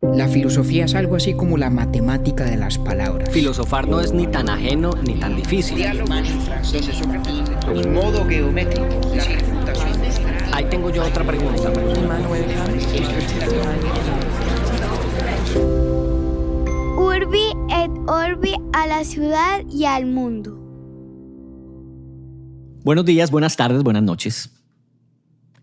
La filosofía es algo así como la matemática de las palabras. Filosofar no es ni tan ajeno ni tan difícil. Los modos geométricos, la refutación. Ahí tengo yo otra pregunta. Urbi et Orbi, a la ciudad y al mundo. Buenos días, buenas tardes, buenas noches.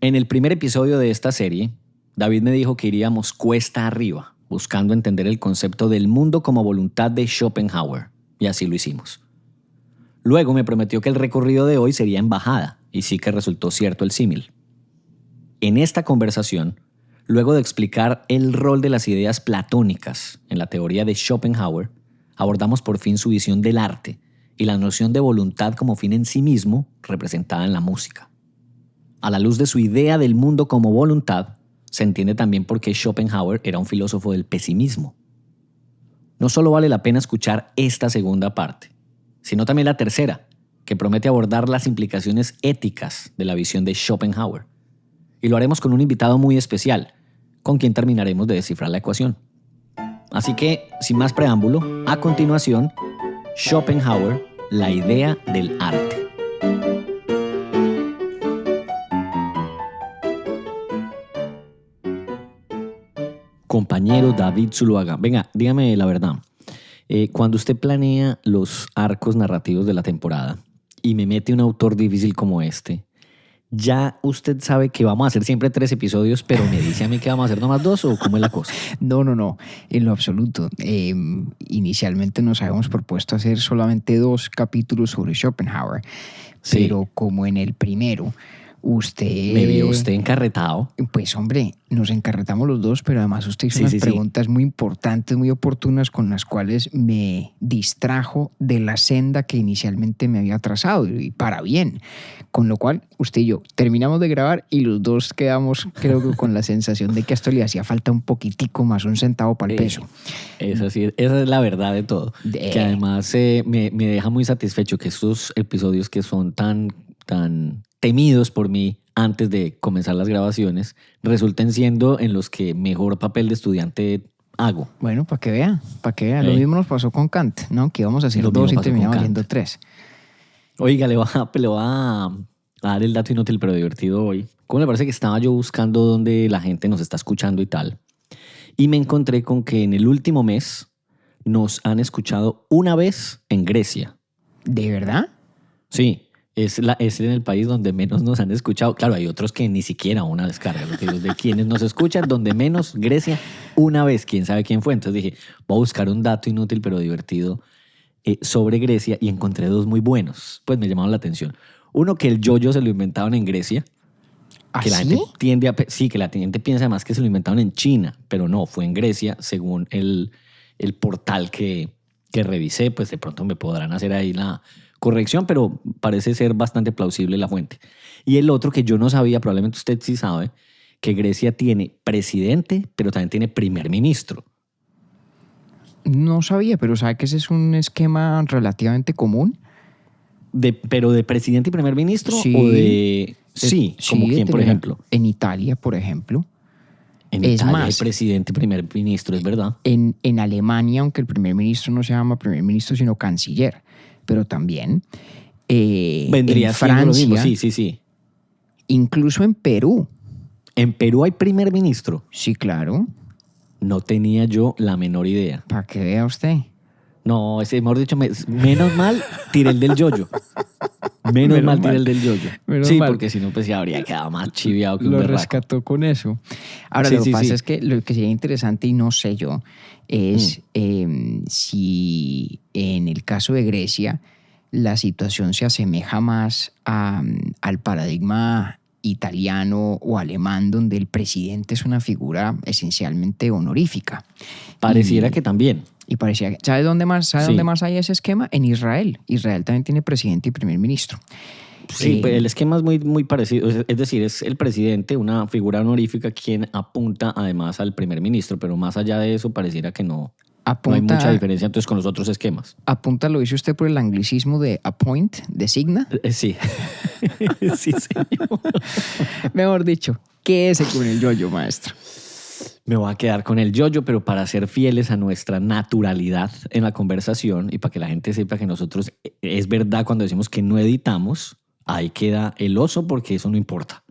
En el primer episodio de esta serie, David me dijo que iríamos cuesta arriba, buscando entender el concepto del mundo como voluntad de Schopenhauer, y así lo hicimos. Luego me prometió que el recorrido de hoy sería en bajada, y sí que resultó cierto el símil. En esta conversación, luego de explicar el rol de las ideas platónicas en la teoría de Schopenhauer, abordamos por fin su visión del arte y la noción de voluntad como fin en sí mismo representada en la música. A la luz de su idea del mundo como voluntad, se entiende también por qué Schopenhauer era un filósofo del pesimismo. No solo vale la pena escuchar esta segunda parte, sino también la tercera, que promete abordar las implicaciones éticas de la visión de Schopenhauer. Y lo haremos con un invitado muy especial, con quien terminaremos de descifrar la ecuación. Así que, sin más preámbulo, a continuación, Schopenhauer, la idea del arte. Compañero David Zuluaga, venga, dígame la verdad. Cuando usted planea los arcos narrativos de la temporada y me mete un autor difícil como este, ¿ya usted sabe que vamos a hacer siempre 3 episodios, pero me dice a mí que vamos a hacer nomás 2 o cómo es la cosa? No, en lo absoluto. Inicialmente nos habíamos propuesto hacer solamente 2 capítulos sobre Schopenhauer, Sí. pero como en el primero usted... ¿Me vio usted encarretado? Pues hombre, nos encarretamos los dos, pero además usted hizo unas preguntas muy importantes, muy oportunas, con las cuales me distrajo de la senda que inicialmente me había trazado, y para bien. Con lo cual, usted y yo terminamos de grabar y los dos quedamos, creo que con la sensación de que a esto le hacía falta un poquitico más, un centavo para el peso. Esa es la verdad de todo. Que además me deja muy satisfecho que estos episodios que son tan temidos por mí antes de comenzar las grabaciones, resulten siendo en los que mejor papel de estudiante hago. Bueno, para que vea. Lo mismo nos pasó con Kant, ¿no? Que íbamos a hacer 2 y terminamos haciendo 3. Oiga, le voy a dar el dato inútil pero divertido hoy. ¿Cómo le parece que estaba yo buscando dónde la gente nos está escuchando y tal? Y me encontré con que en el último mes nos han escuchado una vez en Grecia. ¿De verdad? Sí. Es en el país donde menos nos han escuchado. Claro, hay otros que ni siquiera una descarga. Los de quienes nos escuchan, donde menos, Grecia, una vez, quién sabe quién fue. Entonces dije, voy a buscar un dato inútil pero divertido sobre Grecia y encontré 2 muy buenos. Pues me llamaron la atención. Uno, que el yoyo se lo inventaron en Grecia. Que la gente tiende que la gente piensa además que se lo inventaron en China, pero no, fue en Grecia, según el portal que revisé. Pues de pronto me podrán hacer ahí la corrección, pero parece ser bastante plausible la fuente. Y el otro que yo no sabía, probablemente usted sí sabe, que Grecia tiene presidente, pero también tiene primer ministro. No sabía, pero ¿sabe que ese es un esquema relativamente común? ¿Pero de presidente y primer ministro? Sí. ¿O de...? Sí, ¿como quién, por ejemplo? En Italia, por ejemplo. En Italia hay presidente y primer ministro, es verdad. En Alemania, aunque el primer ministro no se llama primer ministro, sino canciller, pero también vendría en Francia, lo mismo. Sí. Incluso en Perú. ¿En Perú hay primer ministro? Sí, claro. No tenía yo la menor idea. Para que vea usted. No, mejor dicho, menos mal tiré el del yoyo. Menos mal tiré el del yoyo. Sí, porque si no, pues ya habría quedado más chiviado que un berraco. Lo rescató con eso. Ahora, lo que pasa es que lo que sería interesante, y no sé yo, es si en el caso de Grecia la situación se asemeja más al paradigma italiano o alemán, donde el presidente es una figura esencialmente honorífica. Pareciera que también. Y parecía, ¿sabe dónde más hay ese esquema? En Israel. Israel también tiene presidente y primer ministro. Sí, el esquema es muy, muy parecido. Es decir, es el presidente, una figura honorífica, quien apunta además al primer ministro, pero más allá de eso pareciera que no hay mucha diferencia entonces con los otros esquemas. Apunta, lo dice usted por el anglicismo de appoint, designa. Sí. Sí, señor. Mejor dicho, ¿qué es con el yoyo, maestro? Me voy a quedar con el yo-yo, pero para ser fieles a nuestra naturalidad en la conversación y para que la gente sepa que nosotros, es verdad cuando decimos que no editamos, ahí queda el oso porque eso no importa.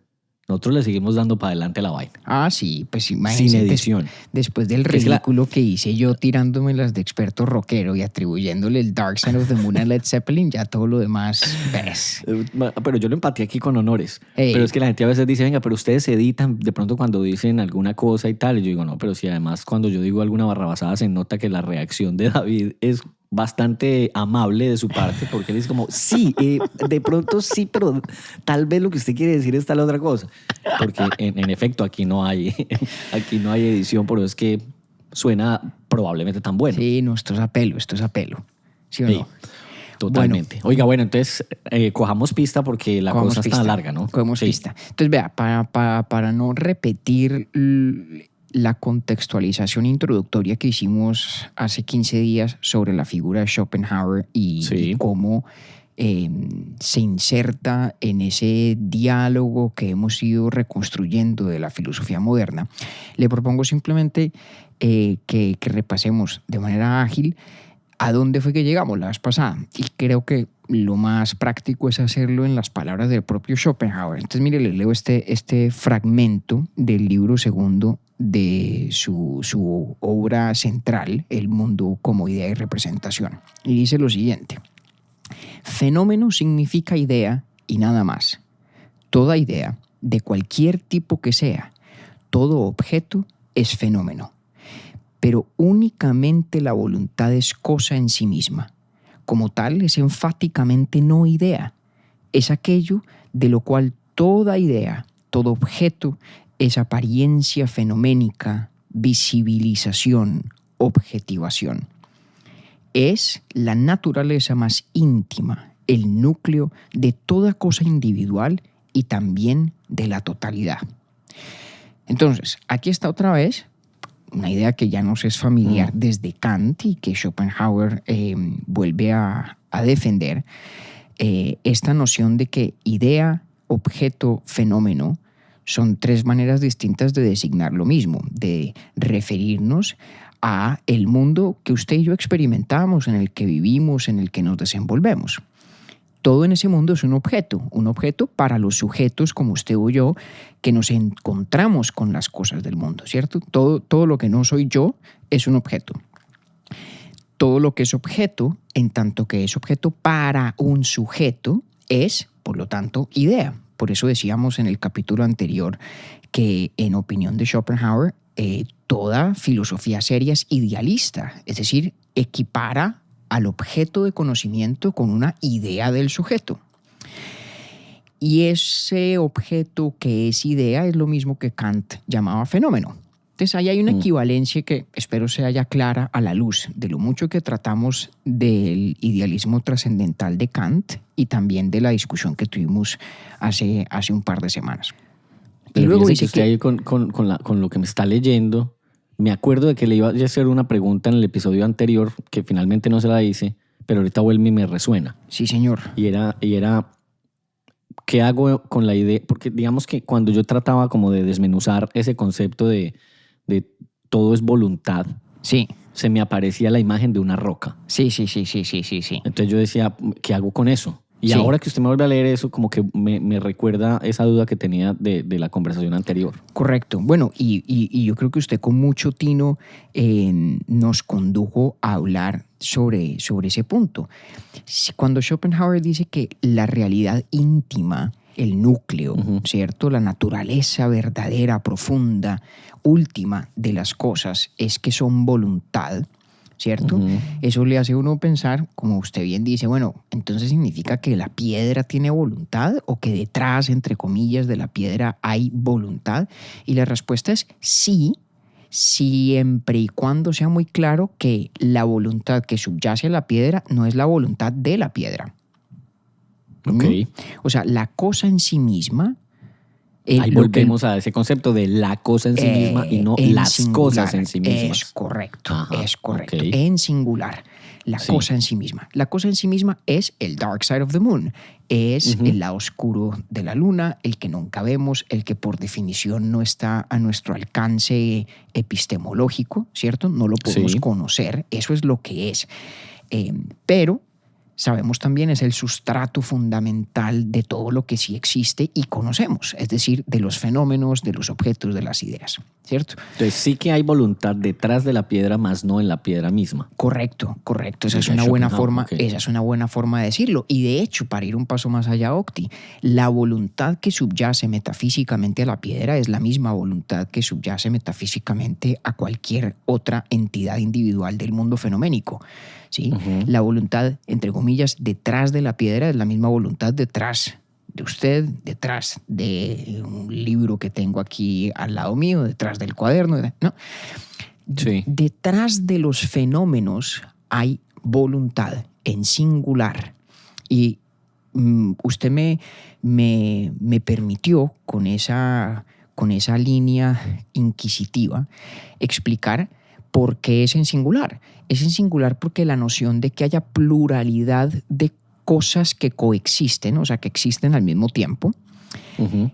Nosotros le seguimos dando para adelante la vaina. Ah, sí, pues imagínense. Sin edición. Después del ridículo que hice yo tirándome las de experto rockero y atribuyéndole el Dark Side of the Moon a Led Zeppelin, ya todo lo demás ves. Pero yo lo empaté aquí con honores. Ey. Pero es que la gente a veces dice, venga, pero ustedes editan de pronto cuando dicen alguna cosa y tal. Y yo digo, no, pero si además cuando yo digo alguna barrabasada se nota que la reacción de David es bastante amable de su parte, porque él dice como, sí, de pronto sí, pero tal vez lo que usted quiere decir es tal otra cosa. Porque en efecto aquí no hay edición, pero es que suena probablemente tan bueno. Sí, no, esto es apelo. ¿Sí o no? Sí, totalmente. Oiga, bueno, entonces cojamos pista porque la cosa está larga, ¿no? Cogemos pista. Entonces, vea, para no repetir la contextualización introductoria que hicimos hace 15 días sobre la figura de Schopenhauer y cómo se inserta en ese diálogo que hemos ido reconstruyendo de la filosofía moderna, le propongo simplemente que repasemos de manera ágil a dónde fue que llegamos la vez pasada. Y creo que lo más práctico es hacerlo en las palabras del propio Schopenhauer. Entonces, mire, les leo este fragmento del libro segundo de su obra central, El mundo como idea y representación. Y dice lo siguiente: fenómeno significa idea y nada más. Toda idea, de cualquier tipo que sea, todo objeto es fenómeno. Pero únicamente la voluntad es cosa en sí misma. Como tal, es enfáticamente no idea. Es aquello de lo cual toda idea, todo objeto, es apariencia fenoménica, visibilización, objetivación. Es la naturaleza más íntima, el núcleo de toda cosa individual y también de la totalidad. Entonces, aquí está otra vez una idea que ya nos es familiar desde Kant y que Schopenhauer vuelve a defender, esta noción de que idea, objeto, fenómeno son tres maneras distintas de designar lo mismo, de referirnos a el mundo que usted y yo experimentamos, en el que vivimos, en el que nos desenvolvemos. Todo en ese mundo es un objeto para los sujetos como usted o yo, que nos encontramos con las cosas del mundo, ¿cierto? Todo lo que no soy yo es un objeto. Todo lo que es objeto, en tanto que es objeto para un sujeto, es, por lo tanto, idea. Por eso decíamos en el capítulo anterior que, en opinión de Schopenhauer, toda filosofía seria es idealista, es decir, equipara al objeto de conocimiento con una idea del sujeto. Y ese objeto que es idea es lo mismo que Kant llamaba fenómeno. Entonces ahí hay una equivalencia que espero sea ya clara a la luz de lo mucho que tratamos del idealismo trascendental de Kant y también de la discusión que tuvimos hace un par de semanas. Pero y luego dice que ahí con lo que me está leyendo, me acuerdo de que le iba a hacer una pregunta en el episodio anterior que finalmente no se la hice, pero ahorita vuelve y me resuena. Sí, señor. Y era ¿qué hago con la idea? Porque digamos que cuando yo trataba como de desmenuzar ese concepto de todo es voluntad, sí, se me aparecía la imagen de una roca. Sí. Entonces yo decía, ¿qué hago con eso? Y sí. Ahora que usted me vuelve a leer eso, como que me recuerda esa duda que tenía de la conversación anterior. Correcto. Bueno, y yo creo que usted con mucho tino nos condujo a hablar sobre ese punto. Cuando Schopenhauer dice que la realidad íntima, el núcleo, ¿cierto? La naturaleza verdadera, profunda, última de las cosas es que son voluntad, ¿cierto? Eso le hace a uno pensar, como usted bien dice, bueno, entonces significa que la piedra tiene voluntad o que detrás, entre comillas, de la piedra hay voluntad. Y la respuesta es sí, siempre y cuando sea muy claro que la voluntad que subyace a la piedra no es la voluntad de la piedra. Okay. O sea, la cosa en sí misma Ahí volvemos a ese concepto de la cosa en sí misma y no las singular, cosas en sí mismas. Es correcto, Ajá, es correcto. ok. En singular, la cosa en sí misma. La cosa en sí misma es el dark side of the moon. Es el lado oscuro de la luna, el que nunca vemos, el que por definición no está a nuestro alcance epistemológico, ¿cierto? No lo podemos conocer, eso es lo que es. Pero sabemos también es el sustrato fundamental de todo lo que sí existe y conocemos, es decir, de los fenómenos, de los objetos, de las ideas, ¿cierto? Entonces sí que hay voluntad detrás de la piedra, más no en la piedra misma. Correcto. Esa es Ok, una buena Schopenhauer, forma, ok. esa es una buena forma de decirlo. Y de hecho, para ir un paso más allá, Octi, la voluntad que subyace metafísicamente a la piedra es la misma voluntad que subyace metafísicamente a cualquier otra entidad individual del mundo fenoménico. ¿Sí? La voluntad, entre comillas, detrás de la piedra es la misma voluntad detrás de usted, detrás de un libro que tengo aquí al lado mío, detrás del cuaderno, ¿no? Sí. Detrás de los fenómenos hay voluntad en singular. Y usted me permitió con esa línea inquisitiva explicar por qué es en singular. Es en singular porque la noción de que haya pluralidad de cosas que coexisten, o sea, que existen al mismo tiempo,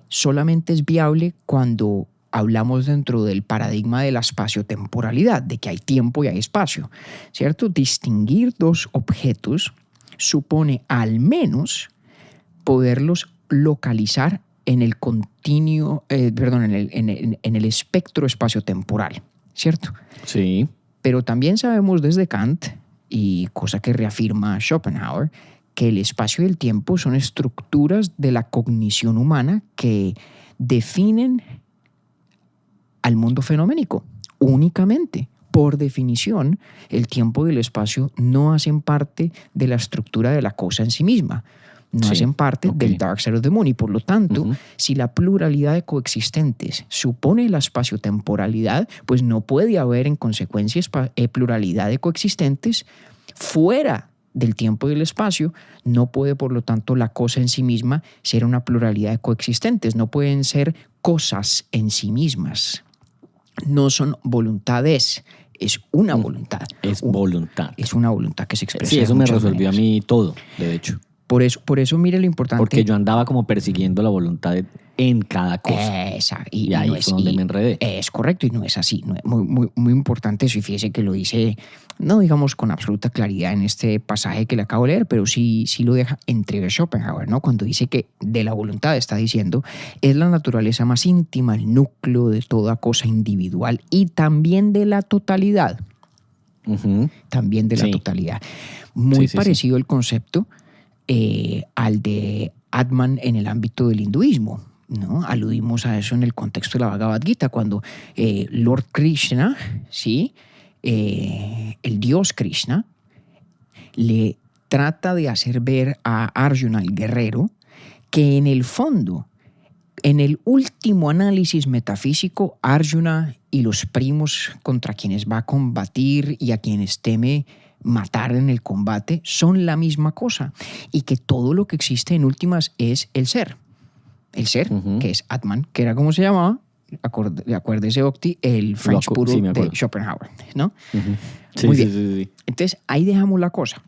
solamente es viable cuando hablamos dentro del paradigma de la espaciotemporalidad, de que hay tiempo y hay espacio, ¿cierto? Distinguir dos objetos supone al menos poderlos localizar en el continuo, en el espectro espaciotemporal, ¿cierto? Sí. Pero también sabemos desde Kant, y cosa que reafirma Schopenhauer, que el espacio y el tiempo son estructuras de la cognición humana que definen al mundo fenoménico únicamente. Por definición, el tiempo y el espacio no hacen parte de la estructura de la cosa en sí misma, no hacen parte del dark side of the moon, y por lo tanto, si la pluralidad de coexistentes supone la espaciotemporalidad, pues no puede haber en consecuencia pluralidad de coexistentes fuera del tiempo y el espacio. No puede, por lo tanto, la cosa en sí misma ser una pluralidad de coexistentes, no pueden ser cosas en sí mismas. No son voluntades, es una voluntad. Es voluntad. Es una voluntad que se expresa. Sí, de eso me muchas resolvió maneras. a mí todo, de hecho. Por eso mire lo importante. Porque yo andaba como persiguiendo la voluntad en cada cosa. Y ahí fue donde me enredé. Es correcto, y no es así. No, muy importante eso, y fíjese que lo dice, no digamos con absoluta claridad en este pasaje que le acabo de leer, pero sí lo deja entrever Schopenhauer, ¿no? Cuando dice que de la voluntad, está diciendo, es la naturaleza más íntima, el núcleo de toda cosa individual y también de la totalidad. También de la totalidad. Muy parecido el concepto al de Atman en el ámbito del hinduismo, ¿no? Aludimos a eso en el contexto de la Bhagavad Gita, cuando Lord Krishna, ¿sí? El dios Krishna, le trata de hacer ver a Arjuna, el guerrero, que en el fondo, en el último análisis metafísico, Arjuna y los primos contra quienes va a combatir y a quienes teme matar en el combate son la misma cosa, y que todo lo que existe en últimas es el ser, que es Atman, que era como se llamaba, acuérdese, Octi, el French Poodle de Schopenhauer, ¿no? Muy bien. Sí. Entonces ahí dejamos la cosa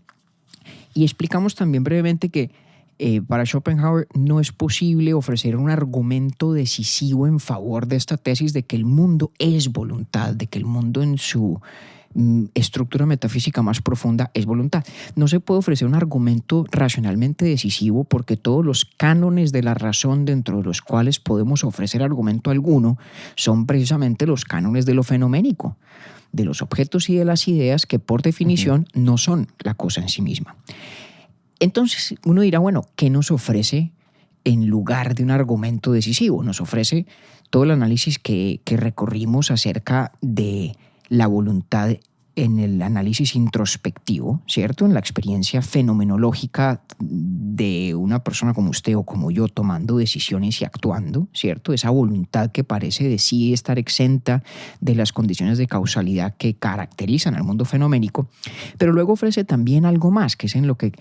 y explicamos también brevemente que para Schopenhauer no es posible ofrecer un argumento decisivo en favor de esta tesis de que el mundo es voluntad, de que el mundo en su estructura metafísica más profunda es voluntad. No se puede ofrecer un argumento racionalmente decisivo porque todos los cánones de la razón dentro de los cuales podemos ofrecer argumento alguno son precisamente los cánones de lo fenoménico, de los objetos y de las ideas que por definición no son la cosa en sí misma. Entonces uno dirá, bueno, ¿qué nos ofrece en lugar de un argumento decisivo? Nos ofrece todo el análisis que recorrimos acerca de la voluntad en el análisis introspectivo, ¿cierto? En la experiencia fenomenológica de una persona como usted o como yo tomando decisiones y actuando, ¿cierto? Esa voluntad que parece de sí estar exenta de las condiciones de causalidad que caracterizan al mundo fenoménico, pero luego ofrece también algo más, que es en lo que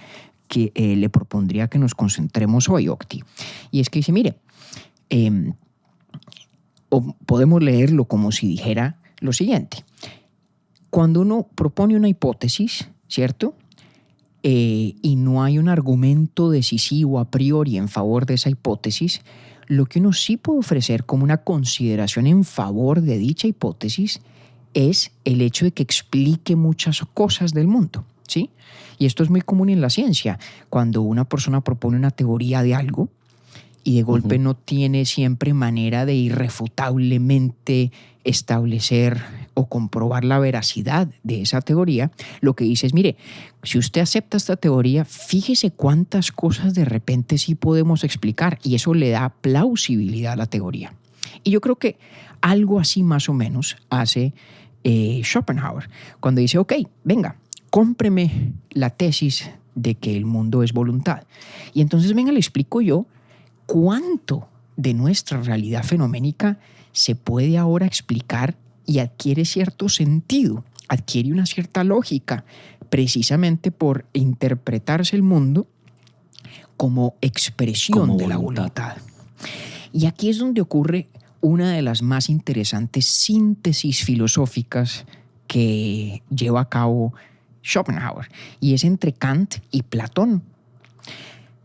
le propondría que nos concentremos hoy, Octi. Y es que dice, mire, o podemos leerlo como si dijera lo siguiente. Cuando uno propone una hipótesis, ¿cierto? Y no hay un argumento decisivo a priori en favor de esa hipótesis, lo que uno sí puede ofrecer como una consideración en favor de dicha hipótesis es el hecho de que explique muchas cosas del mundo, ¿sí? Y esto es muy común en la ciencia. Cuando una persona propone una teoría de algo y de golpe no tiene siempre manera de irrefutablemente establecer o comprobar la veracidad de esa teoría, lo que dice es, mire, si usted acepta esta teoría, fíjese cuántas cosas de repente sí podemos explicar y eso le da plausibilidad a la teoría. Y yo creo que algo así más o menos hace Schopenhauer cuando dice, ok, venga, cómpreme la tesis de que el mundo es voluntad. Y entonces, venga, le explico yo cuánto de nuestra realidad fenoménica se puede ahora explicar y adquiere cierto sentido, adquiere una cierta lógica, precisamente por interpretarse el mundo como expresión como de la voluntad. Y aquí es donde ocurre una de las más interesantes síntesis filosóficas que lleva a cabo Schopenhauer, y es entre Kant y Platón.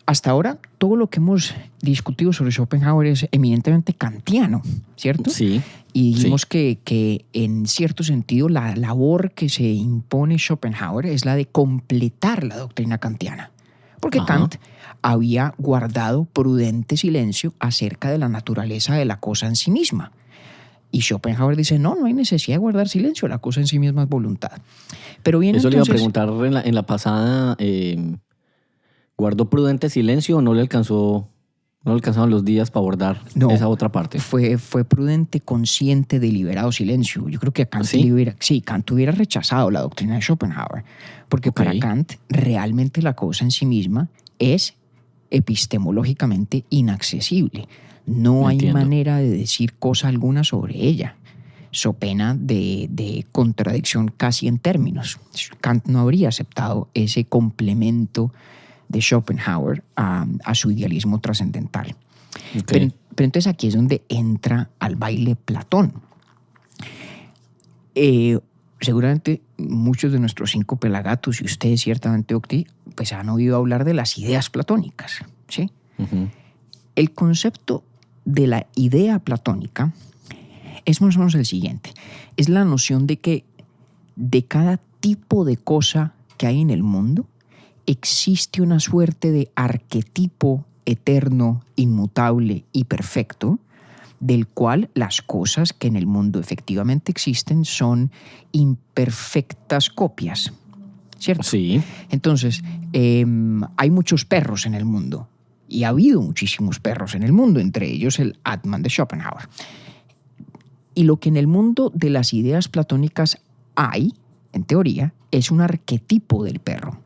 Hasta ahora, todo lo que hemos discutido sobre Schopenhauer es eminentemente kantiano, ¿cierto? Sí. Y dijimos que en cierto sentido la labor que se impone Schopenhauer es la de completar la doctrina kantiana. Porque Kant había guardado prudente silencio acerca de la naturaleza de la cosa en sí misma. Y Schopenhauer dice, no hay necesidad de guardar silencio, la cosa en sí misma es voluntad. Pero bien, eso entonces, le iba a preguntar en la pasada, ¿guardó prudente silencio o no le alcanzaban los días para abordar esa otra parte? Fue prudente, consciente, deliberado silencio. Yo creo que Kant, Kant hubiera rechazado la doctrina de Schopenhauer, porque para Kant realmente la cosa en sí misma es epistemológicamente inaccesible. No hay manera de decir cosa alguna sobre ella, so pena de contradicción casi en términos. Kant no habría aceptado ese complemento de Schopenhauer a su idealismo trascendental. Pero entonces aquí es donde entra al baile Platón. Seguramente muchos de nuestros 5 pelagatos, y ustedes ciertamente, Octi, pues han oído hablar de las ideas platónicas, ¿sí? El concepto de la idea platónica es más o menos el siguiente. Es la noción de que de cada tipo de cosa que hay en el mundo existe una suerte de arquetipo eterno, inmutable y perfecto, del cual las cosas que en el mundo efectivamente existen son imperfectas copias, ¿cierto? Sí. Entonces, hay muchos perros en el mundo y ha habido muchísimos perros en el mundo, entre ellos el Atman de Schopenhauer. Y lo que en el mundo de las ideas platónicas hay, en teoría, es un arquetipo del perro.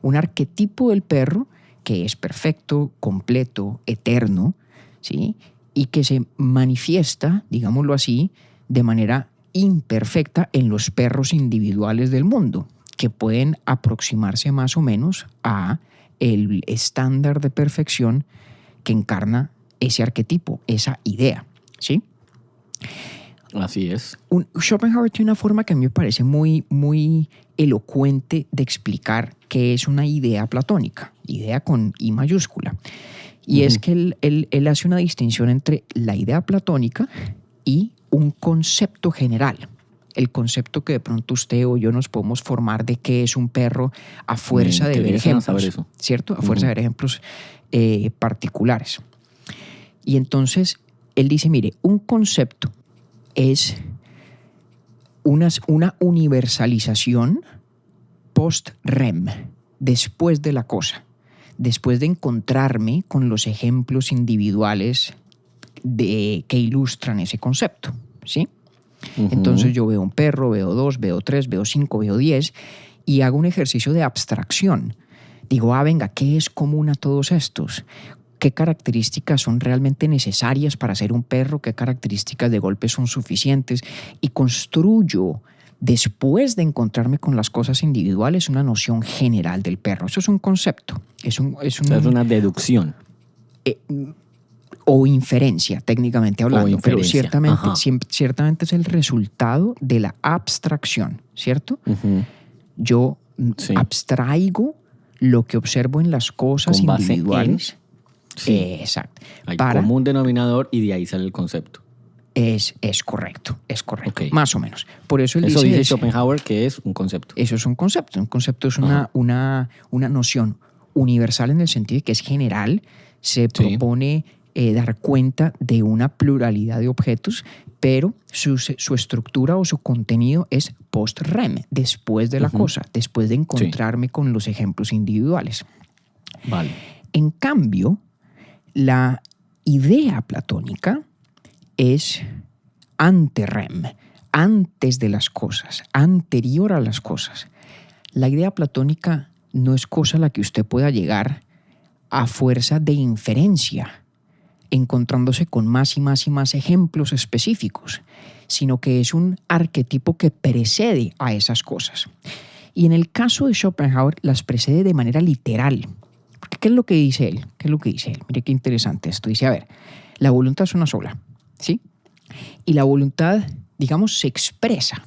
Un arquetipo del perro que es perfecto, completo, eterno, ¿sí? Y que se manifiesta, digámoslo así, de manera imperfecta en los perros individuales del mundo, que pueden aproximarse más o menos a el estándar de perfección que encarna ese arquetipo, esa idea, ¿sí? Así es. Schopenhauer tiene una forma que a mí me parece muy, muy elocuente de explicar qué es una idea platónica, idea con I mayúscula. Y es que él hace una distinción entre la idea platónica y un concepto general. El concepto que de pronto usted o yo nos podemos formar de qué es un perro a fuerza de ver ejemplos, ¿cierto? A fuerza de ver ejemplos particulares. Y entonces él dice, mire, un concepto es una universalización post-rem, después de la cosa, después de encontrarme con los ejemplos individuales que ilustran ese concepto, ¿sí? Entonces yo veo un perro, veo 2, veo 3, veo 5, veo 10 y hago un ejercicio de abstracción. Digo, venga, ¿qué es común a todos estos? ¿Qué características son realmente necesarias para ser un perro? ¿Qué características de golpe son suficientes? Y construyo, después de encontrarme con las cosas individuales, una noción general del perro. Eso es un concepto. Es una deducción. O inferencia, técnicamente hablando, pero Ajá. ciertamente es el resultado de la abstracción, ¿cierto? Yo abstraigo lo que observo en las cosas individuales. Exacto. Hay común denominador y de ahí sale el concepto. Es correcto, okay. Más o menos. Por eso eso dice Schopenhauer que es un concepto. Eso es un concepto. Un concepto es una noción universal en el sentido de que es general, se propone dar cuenta de una pluralidad de objetos, pero su estructura o su contenido es post-rem, después de la cosa, después de encontrarme con los ejemplos individuales. Vale. En cambio, la idea platónica es ante-rem, antes de las cosas, anterior a las cosas. La idea platónica no es cosa a la que usted pueda llegar a fuerza de inferencia, encontrándose con más y más y más ejemplos específicos, sino que es un arquetipo que precede a esas cosas. Y en el caso de Schopenhauer las precede de manera literal. Porque ¿qué es lo que dice él? Mire qué interesante esto. Dice, a ver, la voluntad es una sola, ¿sí? Y la voluntad, digamos, se expresa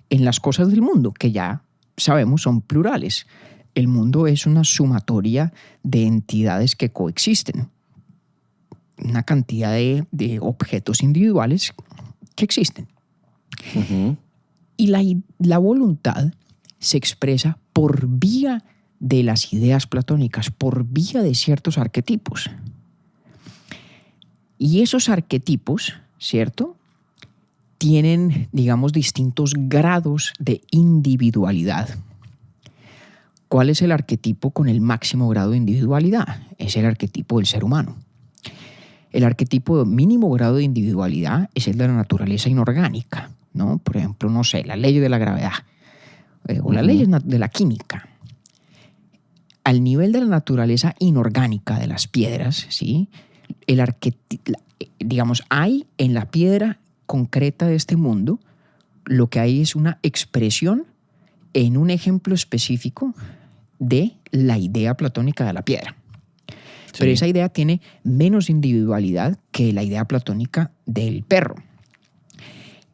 en las cosas del mundo, que ya sabemos son plurales. El mundo es una sumatoria de entidades que coexisten. Una cantidad de objetos individuales que existen. Y la voluntad se expresa por vía de las ideas platónicas, por vía de ciertos arquetipos. Y esos arquetipos, ¿cierto?, tienen, digamos, distintos grados de individualidad. ¿Cuál es el arquetipo con el máximo grado de individualidad? Es el arquetipo del ser humano. El arquetipo de mínimo grado de individualidad es el de la naturaleza inorgánica, ¿no? Por ejemplo, no sé, las leyes de la gravedad o las leyes de la química. Al nivel de la naturaleza inorgánica de las piedras, ¿sí?, digamos, hay en la piedra concreta de este mundo, lo que hay es una expresión en un ejemplo específico de la idea platónica de la piedra. Sí. Pero esa idea tiene menos individualidad que la idea platónica del perro.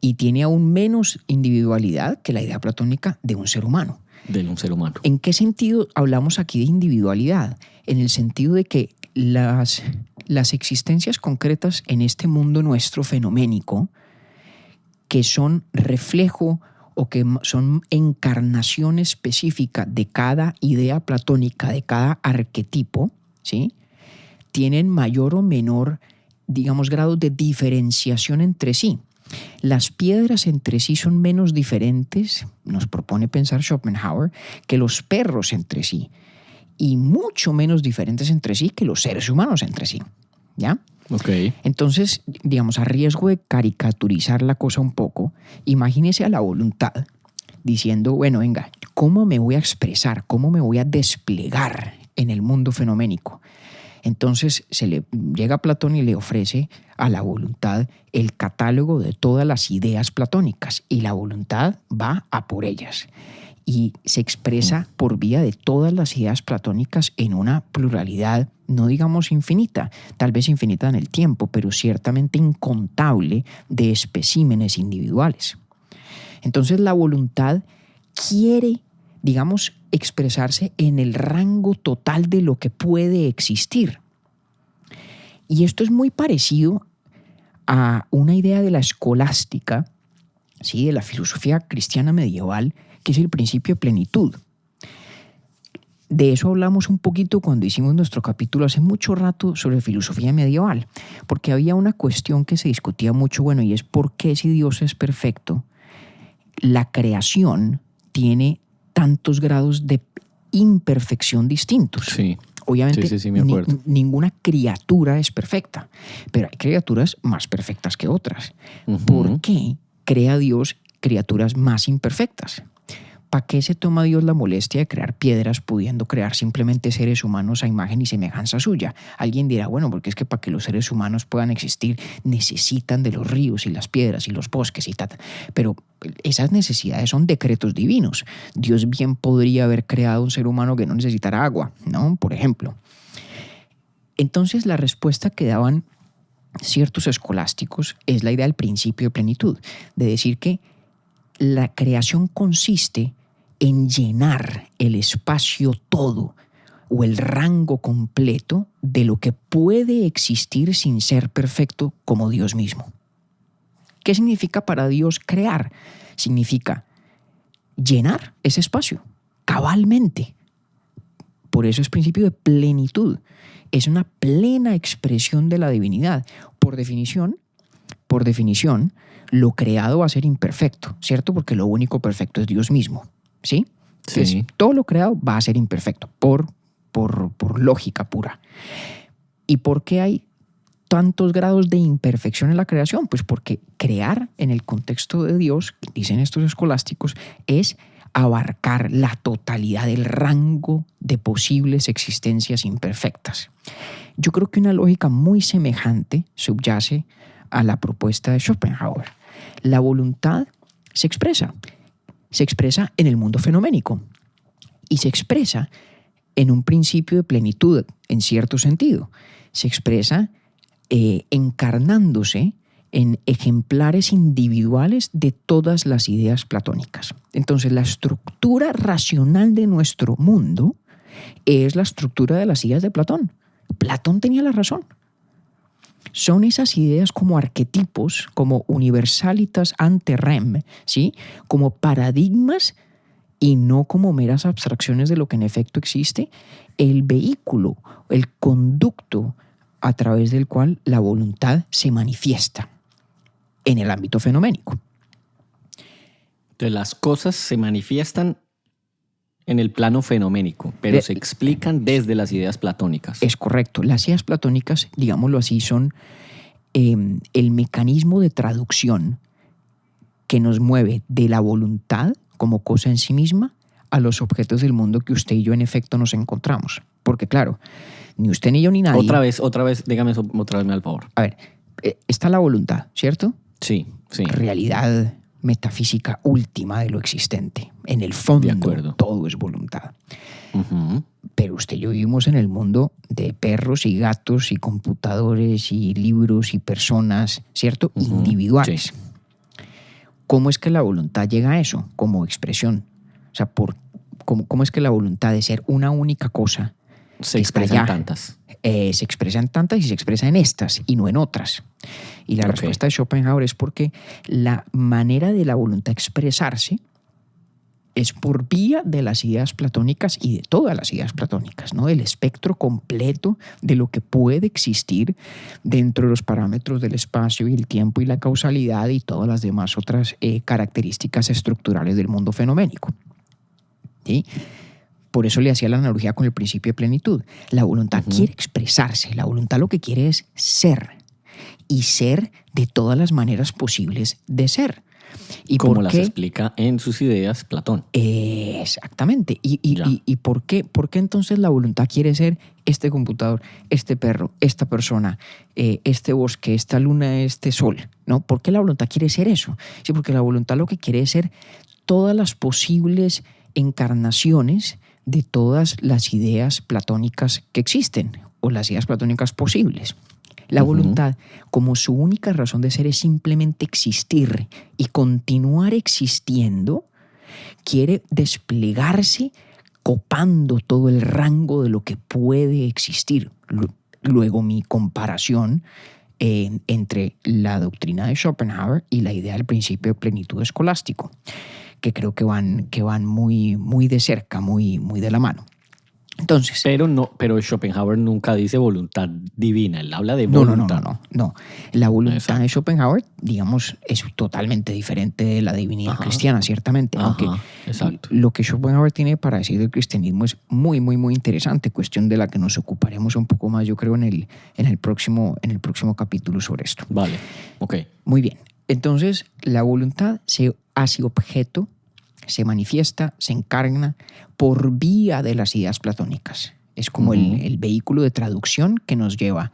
Y tiene aún menos individualidad que la idea platónica de un ser humano. De un ser humano. ¿En qué sentido hablamos aquí de individualidad? En el sentido de que las existencias concretas en este mundo nuestro fenoménico, que son reflejo o que son encarnación específica de cada idea platónica, de cada arquetipo, ¿sí?, tienen mayor o menor, digamos, grado de diferenciación entre sí. Las piedras entre sí son menos diferentes, nos propone pensar Schopenhauer, que los perros entre sí, y mucho menos diferentes entre sí que los seres humanos entre sí, ¿ya? Okay. Entonces, digamos, a riesgo de caricaturizar la cosa un poco, imagínese a la voluntad diciendo, bueno, venga, ¿cómo me voy a expresar? ¿Cómo me voy a desplegar en el mundo fenoménico? Entonces llega Platón y le ofrece a la voluntad el catálogo de todas las ideas platónicas y la voluntad va a por ellas y se expresa por vía de todas las ideas platónicas en una pluralidad, no digamos infinita, tal vez infinita en el tiempo, pero ciertamente incontable de especímenes individuales. Entonces la voluntad quiere, digamos, expresarse en el rango total de lo que puede existir. Y esto es muy parecido a una idea de la escolástica, ¿sí?, de la filosofía cristiana medieval, que es el principio de plenitud. De eso hablamos un poquito cuando hicimos nuestro capítulo hace mucho rato sobre filosofía medieval, porque había una cuestión que se discutía mucho, bueno, y es por qué si Dios es perfecto, la creación tiene tantos grados de imperfección distintos. Sí. Obviamente sí, me acuerdo. Ninguna criatura es perfecta, pero hay criaturas más perfectas que otras. ¿Por qué crea Dios criaturas más imperfectas? ¿Para qué se toma Dios la molestia de crear piedras pudiendo crear simplemente seres humanos a imagen y semejanza suya? Alguien dirá, bueno, porque es que para que los seres humanos puedan existir necesitan de los ríos y las piedras y los bosques y tal. Pero esas necesidades son decretos divinos. Dios bien podría haber creado un ser humano que no necesitara agua, ¿no? Por ejemplo. Entonces la respuesta que daban ciertos escolásticos es la idea del principio de plenitud, de decir que la creación consiste en llenar el espacio todo o el rango completo de lo que puede existir sin ser perfecto como Dios mismo. ¿Qué significa para Dios crear? Significa llenar ese espacio cabalmente. Por eso es principio de plenitud. Es una plena expresión de la divinidad. Por definición, lo creado va a ser imperfecto, ¿cierto? Porque lo único perfecto es Dios mismo, ¿sí? Entonces, Sí. todo lo creado va a ser imperfecto, por lógica pura. ¿Y por qué hay tantos grados de imperfección en la creación? Pues porque crear en el contexto de Dios, dicen estos escolásticos, es abarcar la totalidad del rango de posibles existencias imperfectas. Yo creo que una lógica muy semejante subyace a la propuesta de Schopenhauer. La voluntad se expresa en el mundo fenoménico y se expresa en un principio de plenitud, en cierto sentido. Se expresa encarnándose en ejemplares individuales de todas las ideas platónicas. Entonces, la estructura racional de nuestro mundo es la estructura de las ideas de Platón. Platón tenía la razón. Son esas ideas como arquetipos, como universalitas ante rem, ¿sí? Como paradigmas y no como meras abstracciones de lo que en efecto existe, el vehículo, el conducto a través del cual la voluntad se manifiesta en el ámbito fenoménico. Entonces las cosas se manifiestan en el plano fenoménico, pero se explican desde las ideas platónicas. Es correcto. Las ideas platónicas, digámoslo así, son el mecanismo de traducción que nos mueve de la voluntad como cosa en sí misma a los objetos del mundo que usted y yo en efecto nos encontramos. Porque claro, ni usted ni yo ni nadie... Otra vez, dígame eso otra vez, al favor. A ver, está la voluntad, ¿cierto? Sí. Realidad metafísica última de lo existente. En el fondo, De acuerdo. todo es voluntad. Uh-huh. Pero usted y yo vivimos en el mundo de perros y gatos y computadores y libros y personas, ¿cierto? Uh-huh. Individuales. Sí. ¿Cómo es que la voluntad llega a eso como expresión? O sea, ¿cómo es que la voluntad de ser una única cosa Se está expresan allá? tantas. Se expresa en tantas y se expresa en estas y no en otras. Y la respuesta de Schopenhauer es porque la manera de la voluntad expresarse es por vía de las ideas platónicas y de todas las ideas platónicas, ¿no? El espectro completo de lo que puede existir dentro de los parámetros del espacio y el tiempo y la causalidad y todas las demás otras características estructurales del mundo fenoménico. ¿Sí? Por eso le hacía la analogía con el principio de plenitud. La voluntad quiere expresarse, la voluntad lo que quiere es ser, y ser de todas las maneras posibles de ser. ¿Y como por las qué? explica en sus ideas Platón. Exactamente. ¿Y por qué entonces la voluntad quiere ser este computador, este perro, esta persona, este bosque, esta luna, este sol? ¿No? ¿Por qué la voluntad quiere ser eso? Sí, porque la voluntad lo que quiere es ser todas las posibles encarnaciones de todas las ideas platónicas que existen o las ideas platónicas posibles. La voluntad, como su única razón de ser es simplemente existir y continuar existiendo, quiere desplegarse copando todo el rango de lo que puede existir. Luego mi comparación entre la doctrina de Schopenhauer y la idea del principio de plenitud escolástico, que creo que van muy, muy de cerca, muy, muy de la mano. Entonces, pero Schopenhauer nunca dice voluntad divina, él habla de voluntad. No. La voluntad de Schopenhauer, digamos, es totalmente diferente de la divinidad cristiana, ciertamente. Aunque exacto. lo que Schopenhauer tiene para decir del cristianismo es muy, muy, muy interesante, cuestión de la que nos ocuparemos un poco más, yo creo, en el próximo capítulo sobre esto. Vale, ok. Muy bien. Entonces, la voluntad se hace objeto, se manifiesta, se encarna por vía de las ideas platónicas. Es como el vehículo de traducción que nos lleva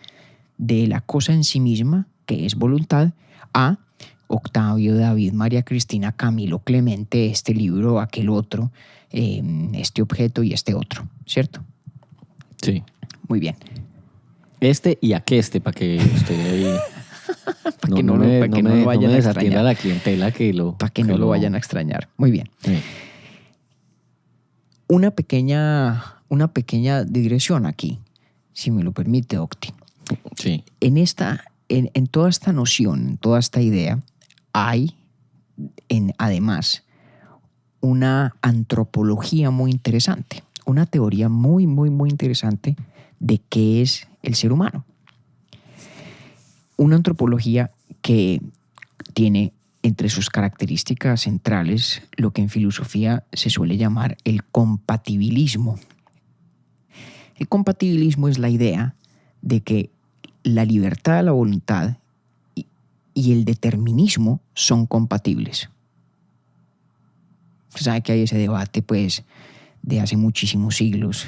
de la cosa en sí misma, que es voluntad, a Octavio, David, María Cristina, Camilo, Clemente, este libro, aquel otro, este objeto y este otro, ¿cierto? Sí. Muy bien. Y aqueste, para que usted ahí... para que no lo vayan a extrañar. A la clientela para que no lo vayan a extrañar. Muy bien. Sí. Una pequeña digresión aquí, si me lo permite, Octi. Sí. En toda esta noción, en toda esta idea, hay además una antropología muy interesante, una teoría muy, muy, muy interesante de qué es el ser humano. Una antropología que tiene entre sus características centrales lo que en filosofía se suele llamar el compatibilismo. El compatibilismo es la idea de que la libertad de la voluntad y el determinismo son compatibles. Usted sabe que hay ese debate, pues, de hace muchísimos siglos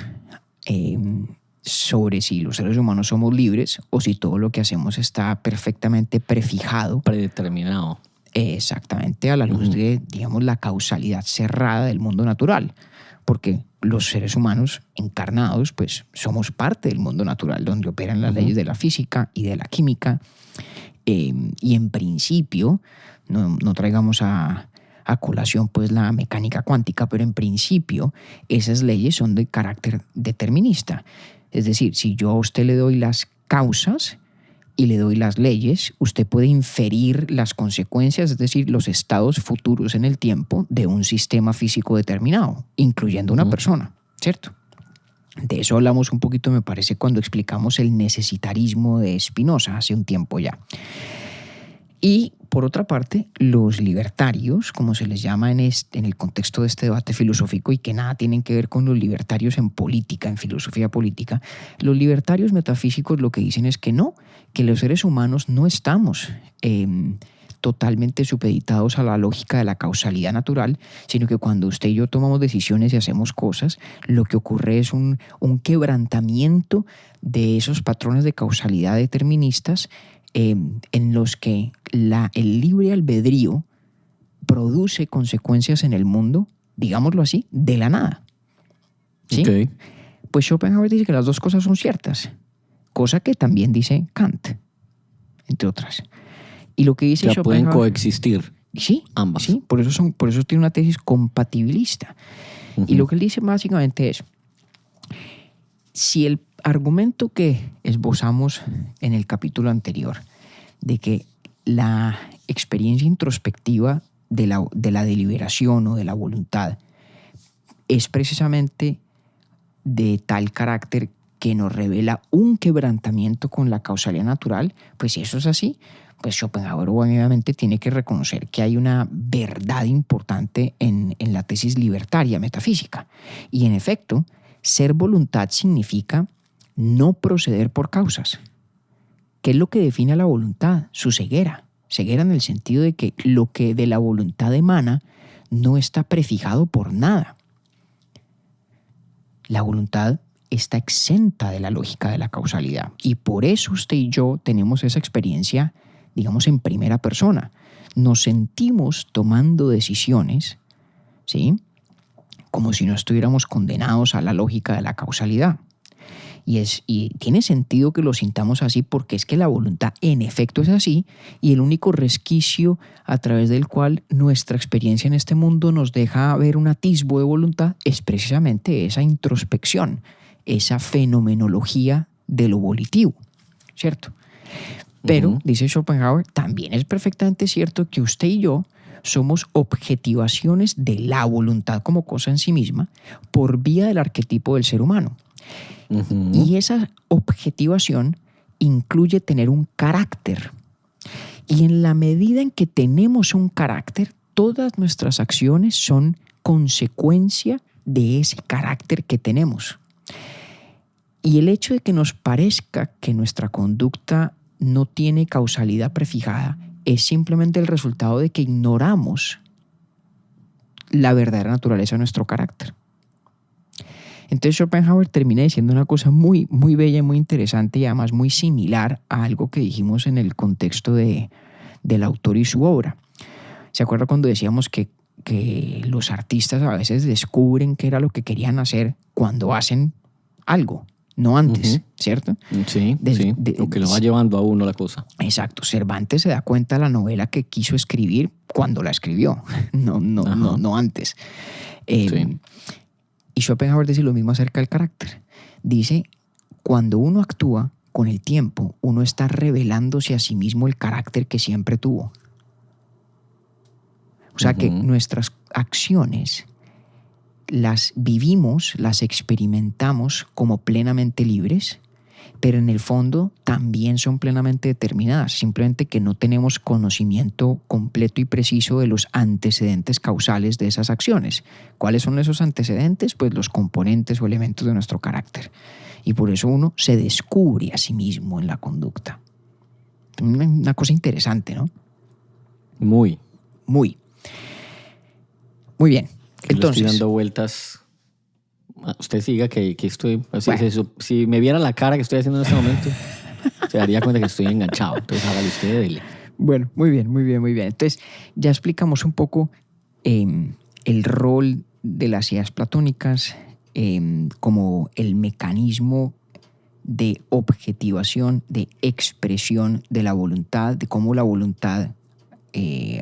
sobre si los seres humanos somos libres o si todo lo que hacemos está perfectamente prefijado. Predeterminado. Exactamente, a la luz de, digamos, la causalidad cerrada del mundo natural. Porque los seres humanos encarnados, pues, somos parte del mundo natural, donde operan las leyes de la física y de la química. Y en principio, no traigamos a colación pues la mecánica cuántica, pero en principio esas leyes son de carácter determinista. Es decir, si yo a usted le doy las causas y le doy las leyes, usted puede inferir las consecuencias, es decir, los estados futuros en el tiempo de un sistema físico determinado, incluyendo una persona, ¿cierto? De eso hablamos un poquito, me parece, cuando explicamos el necesitarismo de Spinoza hace un tiempo ya. Y por otra parte, los libertarios, como se les llama en el contexto de este debate filosófico y que nada tienen que ver con los libertarios en política, en filosofía política, los libertarios metafísicos lo que dicen es que no, que los seres humanos no estamos totalmente supeditados a la lógica de la causalidad natural, sino que cuando usted y yo tomamos decisiones y hacemos cosas, lo que ocurre es un quebrantamiento de esos patrones de causalidad deterministas en los que el libre albedrío produce consecuencias en el mundo, digámoslo así, de la nada. ¿Sí? Okay. Pues Schopenhauer dice que las dos cosas son ciertas, cosa que también dice Kant, entre otras. Y lo que dice ya Schopenhauer... pueden coexistir. Sí, ambas. Sí, por eso tiene una tesis compatibilista. Y lo que él dice básicamente es, si el argumento que esbozamos en el capítulo anterior, de que la experiencia introspectiva de la deliberación o de la voluntad es precisamente de tal carácter que nos revela un quebrantamiento con la causalidad natural, pues si eso es así, pues Schopenhauer obviamente tiene que reconocer que hay una verdad importante en la tesis libertaria metafísica. Y en efecto, ser voluntad significa no proceder por causas. ¿Qué es lo que define a la voluntad? Su ceguera. Ceguera en el sentido de que lo que de la voluntad emana no está prefijado por nada. La voluntad está exenta de la lógica de la causalidad. Y por eso usted y yo tenemos esa experiencia, digamos, en primera persona. Nos sentimos tomando decisiones, ¿sí?, como si no estuviéramos condenados a la lógica de la causalidad. Y tiene sentido que lo sintamos así porque es que la voluntad en efecto es así y el único resquicio a través del cual nuestra experiencia en este mundo nos deja ver un atisbo de voluntad es precisamente esa introspección, esa fenomenología de lo volitivo, ¿cierto? Pero, dice Schopenhauer, también es perfectamente cierto que usted y yo somos objetivaciones de la voluntad como cosa en sí misma por vía del arquetipo del ser humano. Y esa objetivación incluye tener un carácter. Y en la medida en que tenemos un carácter, todas nuestras acciones son consecuencia de ese carácter que tenemos. Y el hecho de que nos parezca que nuestra conducta no tiene causalidad prefijada es simplemente el resultado de que ignoramos la verdadera naturaleza de nuestro carácter. Entonces Schopenhauer termina diciendo una cosa muy, muy bella y muy interesante y además muy similar a algo que dijimos en el contexto del autor y su obra. ¿Se acuerda cuando decíamos que los artistas a veces descubren qué era lo que querían hacer cuando hacen algo? no antes, ¿cierto? Sí, lo que lo va llevando a uno la cosa. Exacto. Cervantes se da cuenta de la novela que quiso escribir cuando la escribió, no antes. Sí. Y Schopenhauer dice lo mismo acerca del carácter. Dice, cuando uno actúa con el tiempo, uno está revelándose a sí mismo el carácter que siempre tuvo. O sea que nuestras acciones las vivimos, las experimentamos como plenamente libres, pero en el fondo también son plenamente determinadas, simplemente que no tenemos conocimiento completo y preciso de los antecedentes causales de esas acciones. ¿Cuáles son esos antecedentes? Pues los componentes o elementos de nuestro carácter. Y por eso uno se descubre a sí mismo en la conducta. Una cosa interesante, ¿no? Muy bien. Entonces, estoy dando vueltas. Usted siga que estoy... Si me viera la cara que estoy haciendo en este momento, se daría cuenta que estoy enganchado. Entonces hágale usted, dele. Bueno, muy bien. Entonces ya explicamos un poco el rol de las ideas platónicas como el mecanismo de objetivación, de expresión de la voluntad, de cómo la voluntad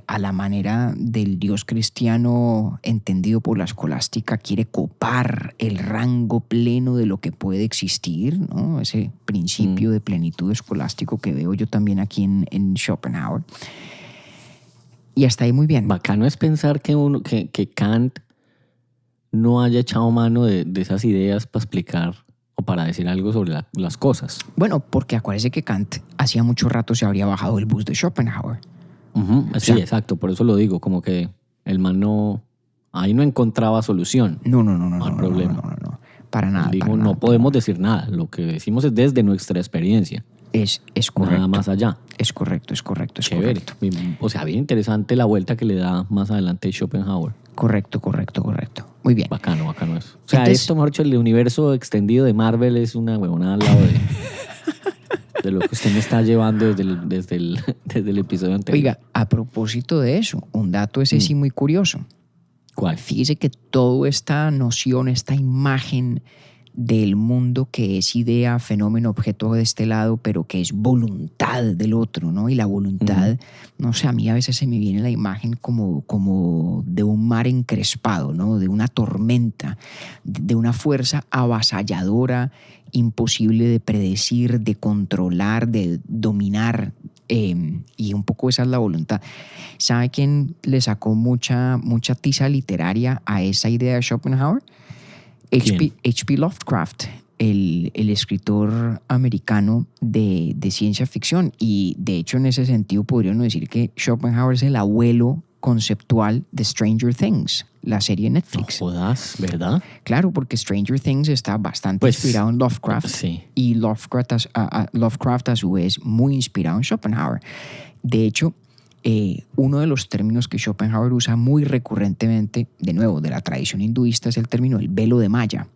a la manera del Dios cristiano entendido por la escolástica quiere copar el rango pleno de lo que puede existir, ¿no? Ese principio de plenitud escolástico que veo yo también aquí en Schopenhauer. Y hasta ahí muy bien. Bacano es pensar que Kant no haya echado mano de esas ideas para explicar o para decir algo sobre las cosas. Bueno, porque acuérdese que Kant hacía mucho rato se habría bajado el bus de Schopenhauer. Sí, exacto, por eso lo digo, como que el man ahí no encontraba solución. No, al problema. No, para nada. Digo, no podemos decir nada, lo que decimos es desde nuestra experiencia. Es correcto. Nada más allá. Es correcto. Chévere. O sea, bien interesante la vuelta que le da más adelante Schopenhauer. Correcto. Muy bien. Bacano eso. O sea, Entonces, esto, mejor dicho, el universo extendido de Marvel es una huevonada al lado de lo que usted me está llevando desde el episodio anterior. Oiga, a propósito de eso, un dato ese sí muy curioso. ¿Cuál? Fíjese que toda esta noción, esta imagen del mundo que es idea, fenómeno, objeto de este lado, pero que es voluntad del otro, ¿no? Y la voluntad, no sé, a mí a veces se me viene la imagen como de un mar encrespado, ¿no? De una tormenta, de una fuerza avasalladora, imposible de predecir, de controlar, de dominar, y un poco esa es la voluntad. ¿Sabe quién le sacó mucha tiza literaria a esa idea de Schopenhauer? H.P. Lovecraft, el escritor americano de ciencia ficción. Y de hecho, en ese sentido, podríamos decir que Schopenhauer es el abuelo conceptual de Stranger Things, la serie de Netflix. No jodas, ¿verdad? Claro, porque Stranger Things está bastante inspirado en Lovecraft. Sí. Y Lovecraft a su vez muy inspirado en Schopenhauer. De hecho, uno de los términos que Schopenhauer usa muy recurrentemente, de nuevo, de la tradición hinduista, es el término el velo de Maya.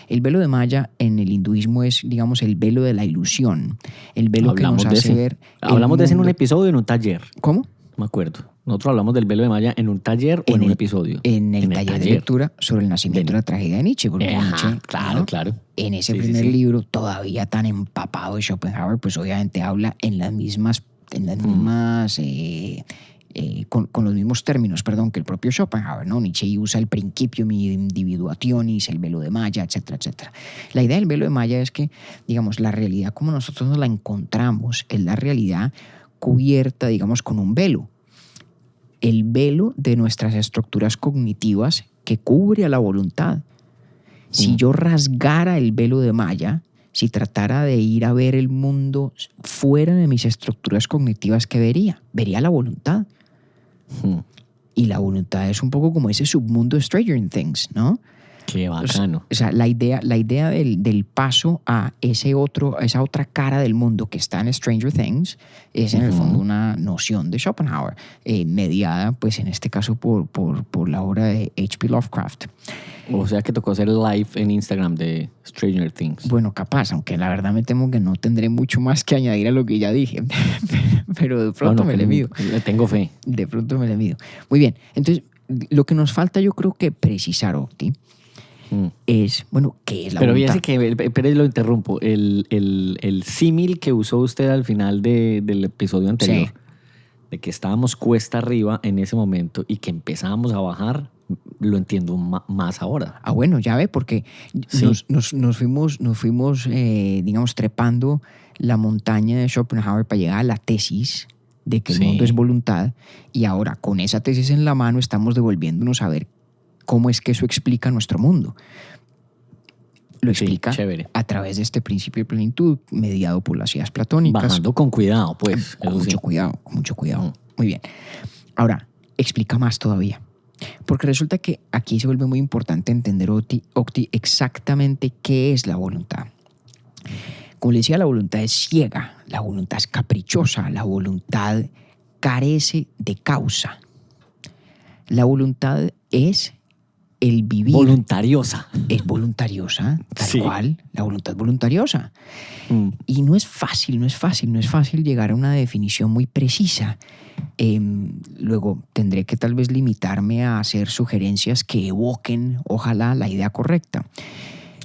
El velo de Maya en el hinduismo es, digamos, el velo de la ilusión. El velo que nos hace ver... Hablamos de ese en un episodio, en un taller. ¿Cómo? No me acuerdo. Nosotros hablamos del velo de Maya en un taller o en un episodio. En el taller de lectura sobre el nacimiento de la tragedia de Nietzsche. Porque Nietzsche, claro. En ese primer libro, todavía tan empapado de Schopenhauer, pues obviamente habla en las mismas con los mismos términos, que el propio Schopenhauer, ¿no? Nietzsche usa el principium individuationis, el velo de Maya, etcétera, etcétera. La idea del velo de Maya es que, digamos, la realidad como nosotros nos la encontramos es la realidad cubierta, digamos, con un velo. El velo de nuestras estructuras cognitivas que cubre a la voluntad. Si yo rasgara el velo de Maya, si tratara de ir a ver el mundo fuera de mis estructuras cognitivas, ¿qué vería? Vería la voluntad. Y la voluntad es un poco como ese submundo de Stranger Things, ¿no? Qué bacano. O sea, la idea del paso a esa otra cara del mundo que está en Stranger Things es en el fondo una noción de Schopenhauer, mediada, pues en este caso, por la obra de H.P. Lovecraft. O sea que tocó hacer live en Instagram de Stranger Things. Bueno, capaz, aunque la verdad me temo que no tendré mucho más que añadir a lo que ya dije. Pero de pronto me le mido. Le tengo fe. De pronto me le mido. Muy bien, entonces lo que nos falta yo creo que precisar, Octi, es, bueno, ¿qué es la Pero voluntad? fíjese que, pero lo interrumpo, el símil que usó usted al final del episodio anterior, Sí. de que estábamos cuesta arriba en ese momento y que empezábamos a bajar, lo entiendo más ahora. Ah, bueno, ya ve, porque Sí. nos fuimos digamos, trepando la montaña de Schopenhauer para llegar a la tesis de que el Sí. mundo es voluntad, y ahora con esa tesis en la mano estamos devolviéndonos a ver cómo es que eso explica nuestro mundo. Lo Sí, explica chévere. a través de este principio de plenitud mediado por las ideas platónicas. Bajando con cuidado, pues. Con eso mucho sí. cuidado, con mucho cuidado. Mm. Muy bien. Ahora, explica más todavía. Porque resulta que aquí se vuelve muy importante entender, Octi, exactamente qué es la voluntad. Como le decía, la voluntad es ciega, la voluntad es caprichosa, la voluntad carece de causa. La voluntad es el vivir. Voluntariosa. Es voluntariosa, tal Sí. cual, la voluntad es voluntariosa. Mm. Y no es fácil llegar a una definición muy precisa. Luego tendré que tal vez limitarme a hacer sugerencias que evoquen, ojalá, la idea correcta.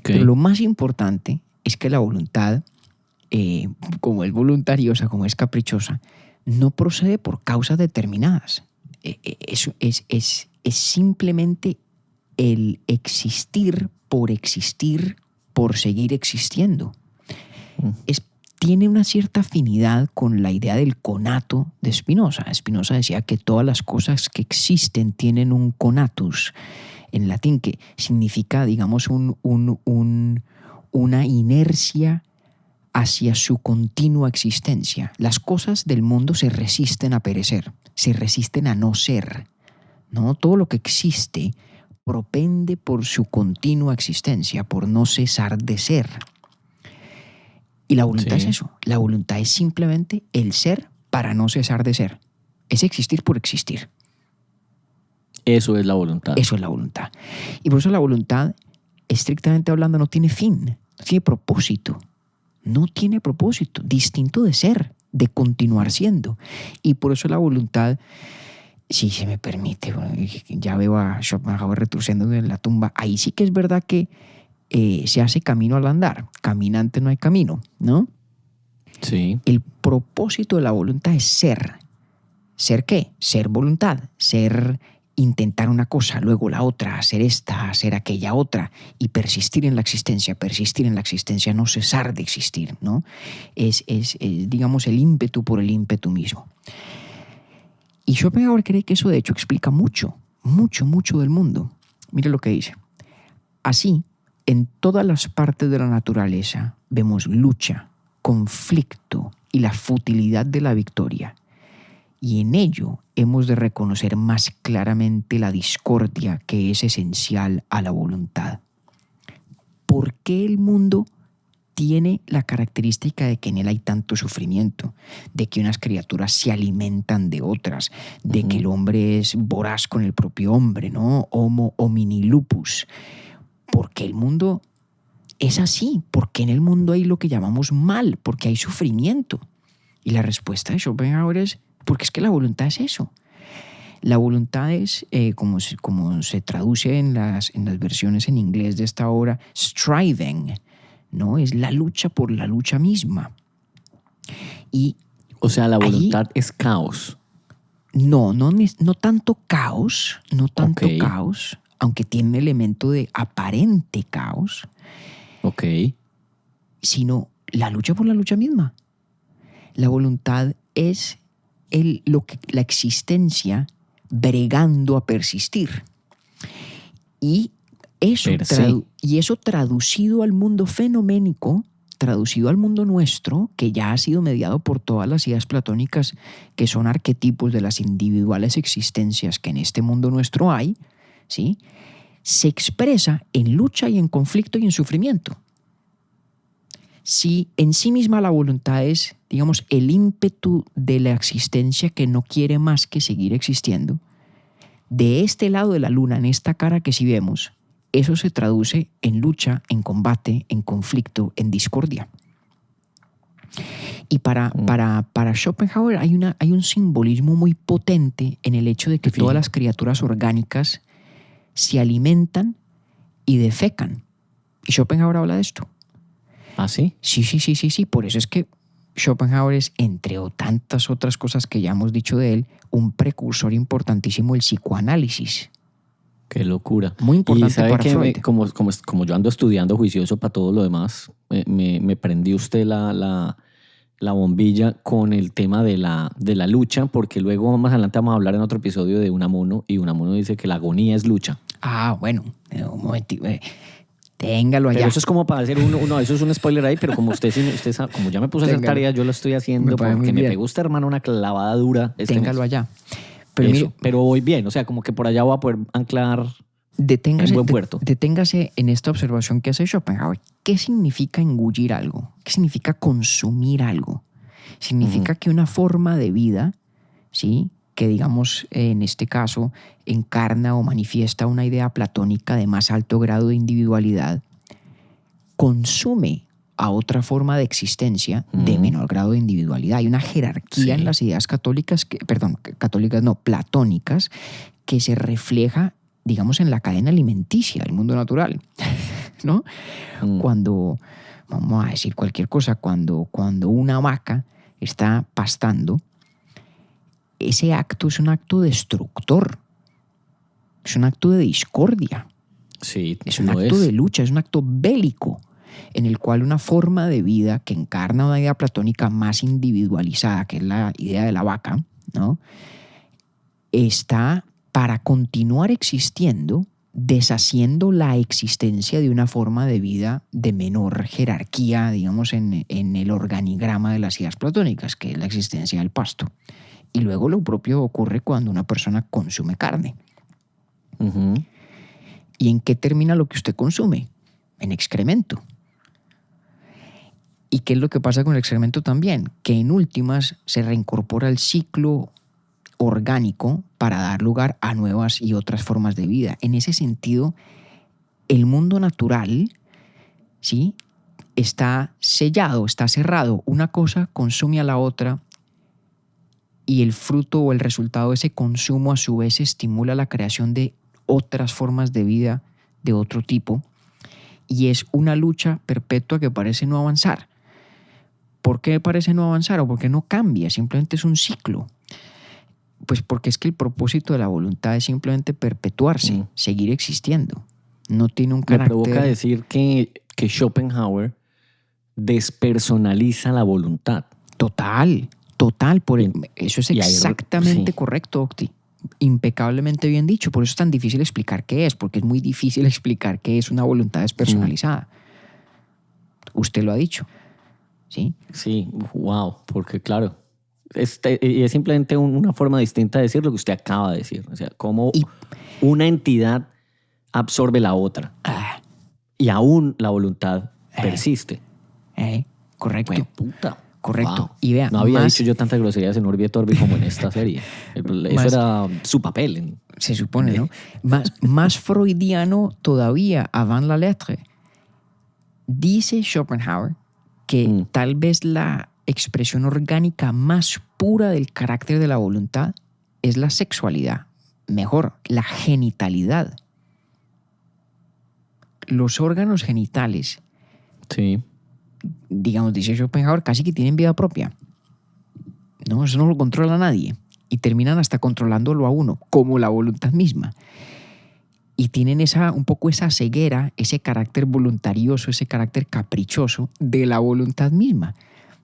Ok. Pero lo más importante es que la voluntad, como es voluntariosa, como es caprichosa, no procede por causas determinadas. Eso es simplemente el existir, por seguir existiendo. Tiene una cierta afinidad con la idea del conato de Spinoza. Spinoza decía que todas las cosas que existen tienen un conatus, en latín, que significa, digamos, una inercia hacia su continua existencia. Las cosas del mundo se resisten a perecer, se resisten a no ser, ¿no? Todo lo que existe propende por su continua existencia, por no cesar de ser. Y la voluntad Sí. es eso. La voluntad es simplemente el ser para no cesar de ser. Es existir por existir. Eso es la voluntad. Eso es la voluntad. Y por eso la voluntad, estrictamente hablando, no tiene fin, no tiene propósito. No tiene propósito, distinto de ser, de continuar siendo. Y por eso la voluntad, si se me permite, bueno, ya veo a Schopenhauer retorciendo en la tumba, ahí sí que es verdad que se hace camino al andar. Caminante no hay camino, ¿no? Sí. El propósito de la voluntad es ser. ¿Ser qué? Ser voluntad, ser intentar una cosa, luego la otra, hacer esta, hacer aquella otra, y persistir en la existencia, no cesar de existir, ¿no? Es digamos, el ímpetu por el ímpetu mismo. Y Schopenhauer cree que eso de hecho explica mucho del mundo. Mire lo que dice. Así, en todas las partes de la naturaleza vemos lucha, conflicto y la futilidad de la victoria. Y en ello hemos de reconocer más claramente la discordia que es esencial a la voluntad. ¿Por qué el mundo tiene la característica de que en él hay tanto sufrimiento, de que unas criaturas se alimentan de otras, de que el hombre es voraz con el propio hombre, ¿no? Homo homini lupus? Porque el mundo es así, porque en el mundo hay lo que llamamos mal, porque hay sufrimiento. Y la respuesta de Schopenhauer es porque es que la voluntad es eso. La voluntad es, como se traduce en las versiones en inglés de esta obra, striving, ¿no? Es la lucha por la lucha misma. Y O sea, la ahí- voluntad es caos. no tanto caos, Ok. caos, aunque tiene un elemento de aparente caos, Ok. sino la lucha por la lucha misma. La voluntad es la existencia bregando a persistir. Y eso, Per se. eso traducido al mundo fenoménico, traducido al mundo nuestro, que ya ha sido mediado por todas las ideas platónicas que son arquetipos de las individuales existencias que en este mundo nuestro hay, ¿sí? Se expresa en lucha y en conflicto y en sufrimiento. Si en sí misma la voluntad es, digamos, el ímpetu de la existencia que no quiere más que seguir existiendo, de este lado de la luna, en esta cara que sí vemos, eso se traduce en lucha, en combate, en conflicto, en discordia. Y para Schopenhauer hay un simbolismo muy potente en el hecho de que Sí. todas las criaturas orgánicas se alimentan y defecan. Y Schopenhauer habla de esto. ¿Ah, sí? Sí. Por eso es que Schopenhauer es, entre tantas otras cosas que ya hemos dicho de él, un precursor importantísimo del psicoanálisis. Qué locura. Muy importante y sabe para que Freud. Como yo ando estudiando juicioso para todo lo demás, me prendió usted la bombilla con el tema de la lucha, porque luego más adelante vamos a hablar en otro episodio de Unamuno, y Unamuno dice que la agonía es lucha. Ah, bueno, un momentito. Téngalo allá. Pero eso es como para hacer uno, eso es un spoiler ahí, pero como usted sabe, como ya me puse a hacer tarea, yo lo estoy haciendo porque me pegó usted, hermano, una clavada dura. Téngalo allá. Pero, mire, pero voy bien, o sea, como que por allá voy a poder anclar en buen puerto. Deténgase en esta observación que hace Schopenhauer. ¿Qué significa engullir algo? ¿Qué significa consumir algo? Significa que una forma de vida, ¿sí?, que digamos en este caso encarna o manifiesta una idea platónica de más alto grado de individualidad, consume a otra forma de existencia de menor grado de individualidad. Hay una jerarquía en las ideas platónicas, que se refleja, digamos, en la cadena alimenticia del mundo natural, ¿no? Cuando, vamos a decir cualquier cosa, cuando una vaca está pastando, ese acto es un acto destructor, es un acto de discordia, es un acto de lucha, es un acto bélico, en el cual una forma de vida que encarna una idea platónica más individualizada, que es la idea de la vaca, ¿no?, está para continuar existiendo, deshaciendo la existencia de una forma de vida de menor jerarquía, digamos, en el organigrama de las ideas platónicas, que es la existencia del pasto. Y luego lo propio ocurre cuando una persona consume carne. ¿Y en qué termina lo que usted consume? En excremento. ¿Y qué es lo que pasa con el excremento también? Que en últimas se reincorpora el ciclo orgánico para dar lugar a nuevas y otras formas de vida. En ese sentido, el mundo natural, ¿sí?, está sellado, está cerrado. Una cosa consume a la otra, y el fruto o el resultado de ese consumo a su vez estimula la creación de otras formas de vida de otro tipo, y es una lucha perpetua que parece no avanzar. ¿Por qué parece no avanzar o por qué no cambia? Simplemente es un ciclo. Pues porque es que el propósito de la voluntad es simplemente perpetuarse, seguir existiendo. No tiene un carácter... Me provoca decir que Schopenhauer despersonaliza la voluntad. Total. Eso es exactamente correcto, Octi. Impecablemente bien dicho. Por eso es tan difícil explicar qué es, porque es muy difícil explicar qué es una voluntad despersonalizada. Usted lo ha dicho, ¿sí? Sí, wow, porque claro, es simplemente una forma distinta de decir lo que usted acaba de decir. O sea, cómo una entidad absorbe la otra y aún la voluntad persiste. Correcto. Pues, puta. Correcto. Wow. Y vea, no había dicho yo tantas groserías en Orbi et Orbi como en esta serie. Eso era su papel. Se supone, ¿no? Más freudiano todavía, avant la lettre. Dice Schopenhauer que tal vez la expresión orgánica más pura del carácter de la voluntad es la sexualidad. Mejor, la genitalidad. Los órganos genitales, digamos, dice Schopenhauer, casi que tienen vida propia. No, eso no lo controla nadie. Y terminan hasta controlándolo a uno, como la voluntad misma. Y tienen un poco esa ceguera, ese carácter voluntarioso, ese carácter caprichoso de la voluntad misma.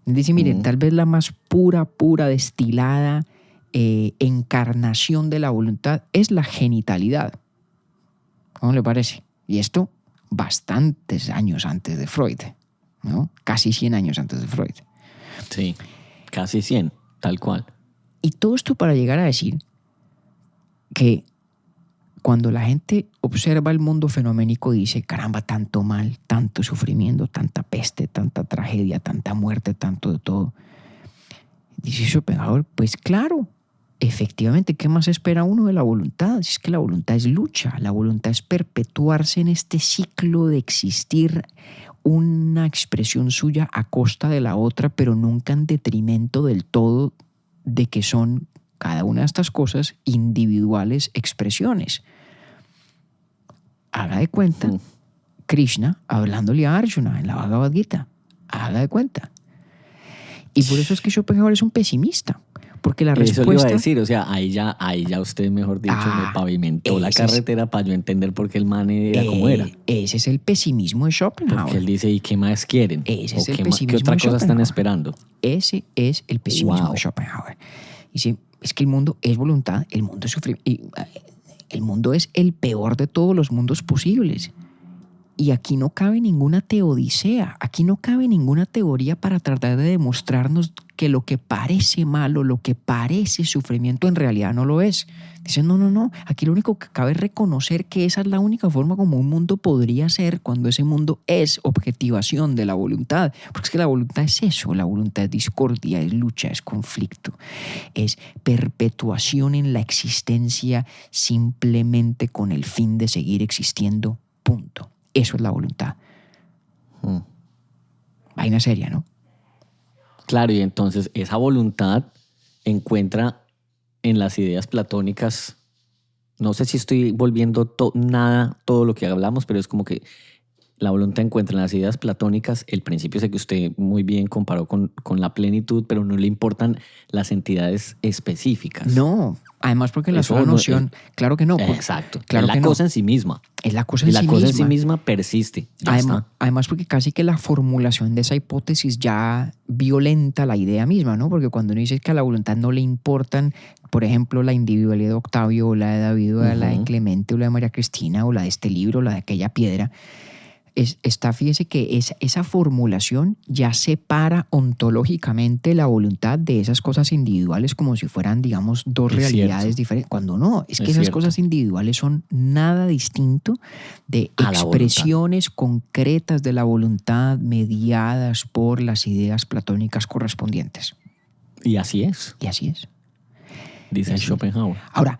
Dice, miren, tal vez la más pura, destilada encarnación de la voluntad es la genitalidad. ¿Cómo le parece? Y esto bastantes años antes de Freud, ¿no? Casi 100 años antes de Freud. Sí, casi 100, tal cual. Y todo esto para llegar a decir que cuando la gente observa el mundo fenoménico dice, caramba, tanto mal, tanto sufrimiento, tanta peste, tanta tragedia, tanta muerte, tanto de todo. Dice Schopenhauer, pues claro, efectivamente, ¿qué más espera uno de la voluntad? Si es que la voluntad es lucha, la voluntad es perpetuarse en este ciclo de existir una expresión suya a costa de la otra, pero nunca en detrimento del todo de que son cada una de estas cosas individuales expresiones. Haga de cuenta Krishna hablándole a Arjuna en la Bhagavad Gita. Haga de cuenta. Y por eso es que Schopenhauer es un pesimista. Porque la respuesta... Eso le iba a decir, o sea, ahí ya usted, mejor dicho, me pavimentó la carretera para yo entender por qué el man era como era. Ese es el pesimismo de Schopenhauer. Porque él dice, ¿y qué más quieren? Ese es el ¿Qué pesimismo otra de cosa están Schopenhauer. esperando? Ese es el pesimismo Wow. de Schopenhauer. Dice, es que el mundo es voluntad, el mundo es sufrimiento. Y el mundo es el peor de todos los mundos posibles. Y aquí no cabe ninguna teodicea, aquí no cabe ninguna teoría para tratar de demostrarnos que lo que parece malo, lo que parece sufrimiento en realidad no lo es. Dicen, no, aquí lo único que cabe es reconocer que esa es la única forma como un mundo podría ser cuando ese mundo es objetivación de la voluntad. Porque es que la voluntad es eso, la voluntad es discordia, es lucha, es conflicto, es perpetuación en la existencia simplemente con el fin de seguir existiendo, punto. Eso es la voluntad. Vaina seria, ¿no? Claro, y entonces esa voluntad encuentra en las ideas platónicas, no sé si estoy volviendo todo lo que hablamos, pero es como que la voluntad encuentra en las ideas platónicas el principio ese que usted muy bien comparó con la plenitud, pero no le importan las entidades específicas. No, además porque la Eso sola no- noción, claro que no. Exacto. Claro es que la no. cosa en sí misma. Es la cosa Y en la sí cosa misma. en sí misma persiste. Ya está. Además porque casi que la formulación de esa hipótesis ya violenta la idea misma, ¿no? Porque cuando uno dice que a la voluntad no le importan, por ejemplo, la individualidad de Octavio o la de David o la de Clemente o la de María Cristina o la de este libro o la de aquella piedra, fíjese que esa formulación ya separa ontológicamente la voluntad de esas cosas individuales como si fueran, digamos, dos Es realidades cierto. diferentes. Cuando no, es que Es esas cierto. cosas individuales son nada distinto de A la expresiones concretas de la voluntad mediadas por las ideas platónicas correspondientes. Y así es, Y así es. dice Así es. Schopenhauer. Ahora,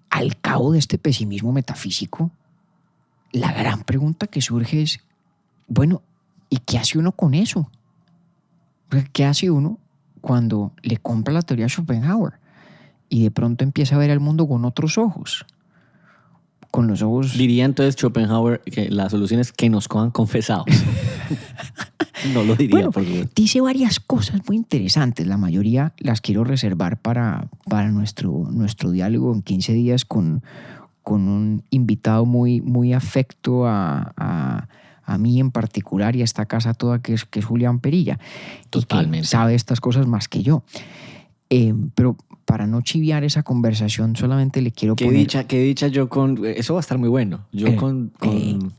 al cabo de este pesimismo metafísico, la gran pregunta que surge es, bueno, ¿y qué hace uno con eso? ¿Qué hace uno cuando le compra la teoría de Schopenhauer y de pronto empieza a ver el mundo con otros ojos? Con los ojos... Diría entonces Schopenhauer que la solución es que nos cojan confesados. No lo diría, Bueno, por supuesto. dice varias cosas muy interesantes. La mayoría las quiero reservar para nuestro diálogo en 15 días con un invitado muy afecto a mí en particular y a esta casa toda que es Julián Perilla. Totalmente. Y que sabe estas cosas más que yo. Pero para no chiviar esa conversación, solamente le quiero Qué poner... dicha yo con... Eso va a estar muy bueno. Yo con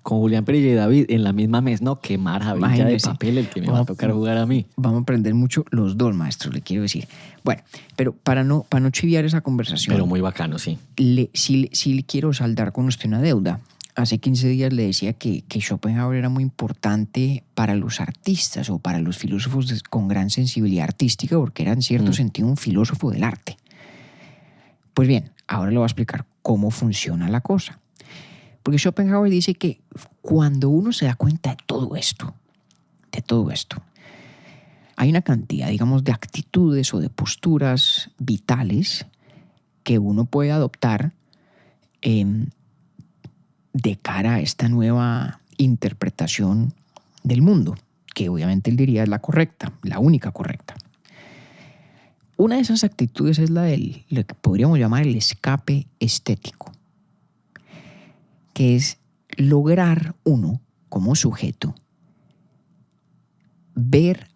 Julián Perilla y David en la misma mesa. No, qué maravilla de Imagínese. papel el que me va a tocar jugar a mí. Vamos a aprender mucho los dos, maestros, le quiero decir. Bueno, pero para no chiviar esa conversación... Pero muy bacano, sí. Sí le quiero saldar con usted una deuda. Hace 15 días le decía que Schopenhauer era muy importante para los artistas o para los filósofos con gran sensibilidad artística porque era en cierto sentido un filósofo del arte. Pues bien, ahora le voy a explicar cómo funciona la cosa. Porque Schopenhauer dice que cuando uno se da cuenta de todo esto, hay una cantidad, digamos, de actitudes o de posturas vitales que uno puede adoptar de cara a esta nueva interpretación del mundo, que obviamente él diría es la correcta, la única correcta. Una de esas actitudes es la del lo que podríamos llamar el escape estético, que es lograr uno como sujeto ver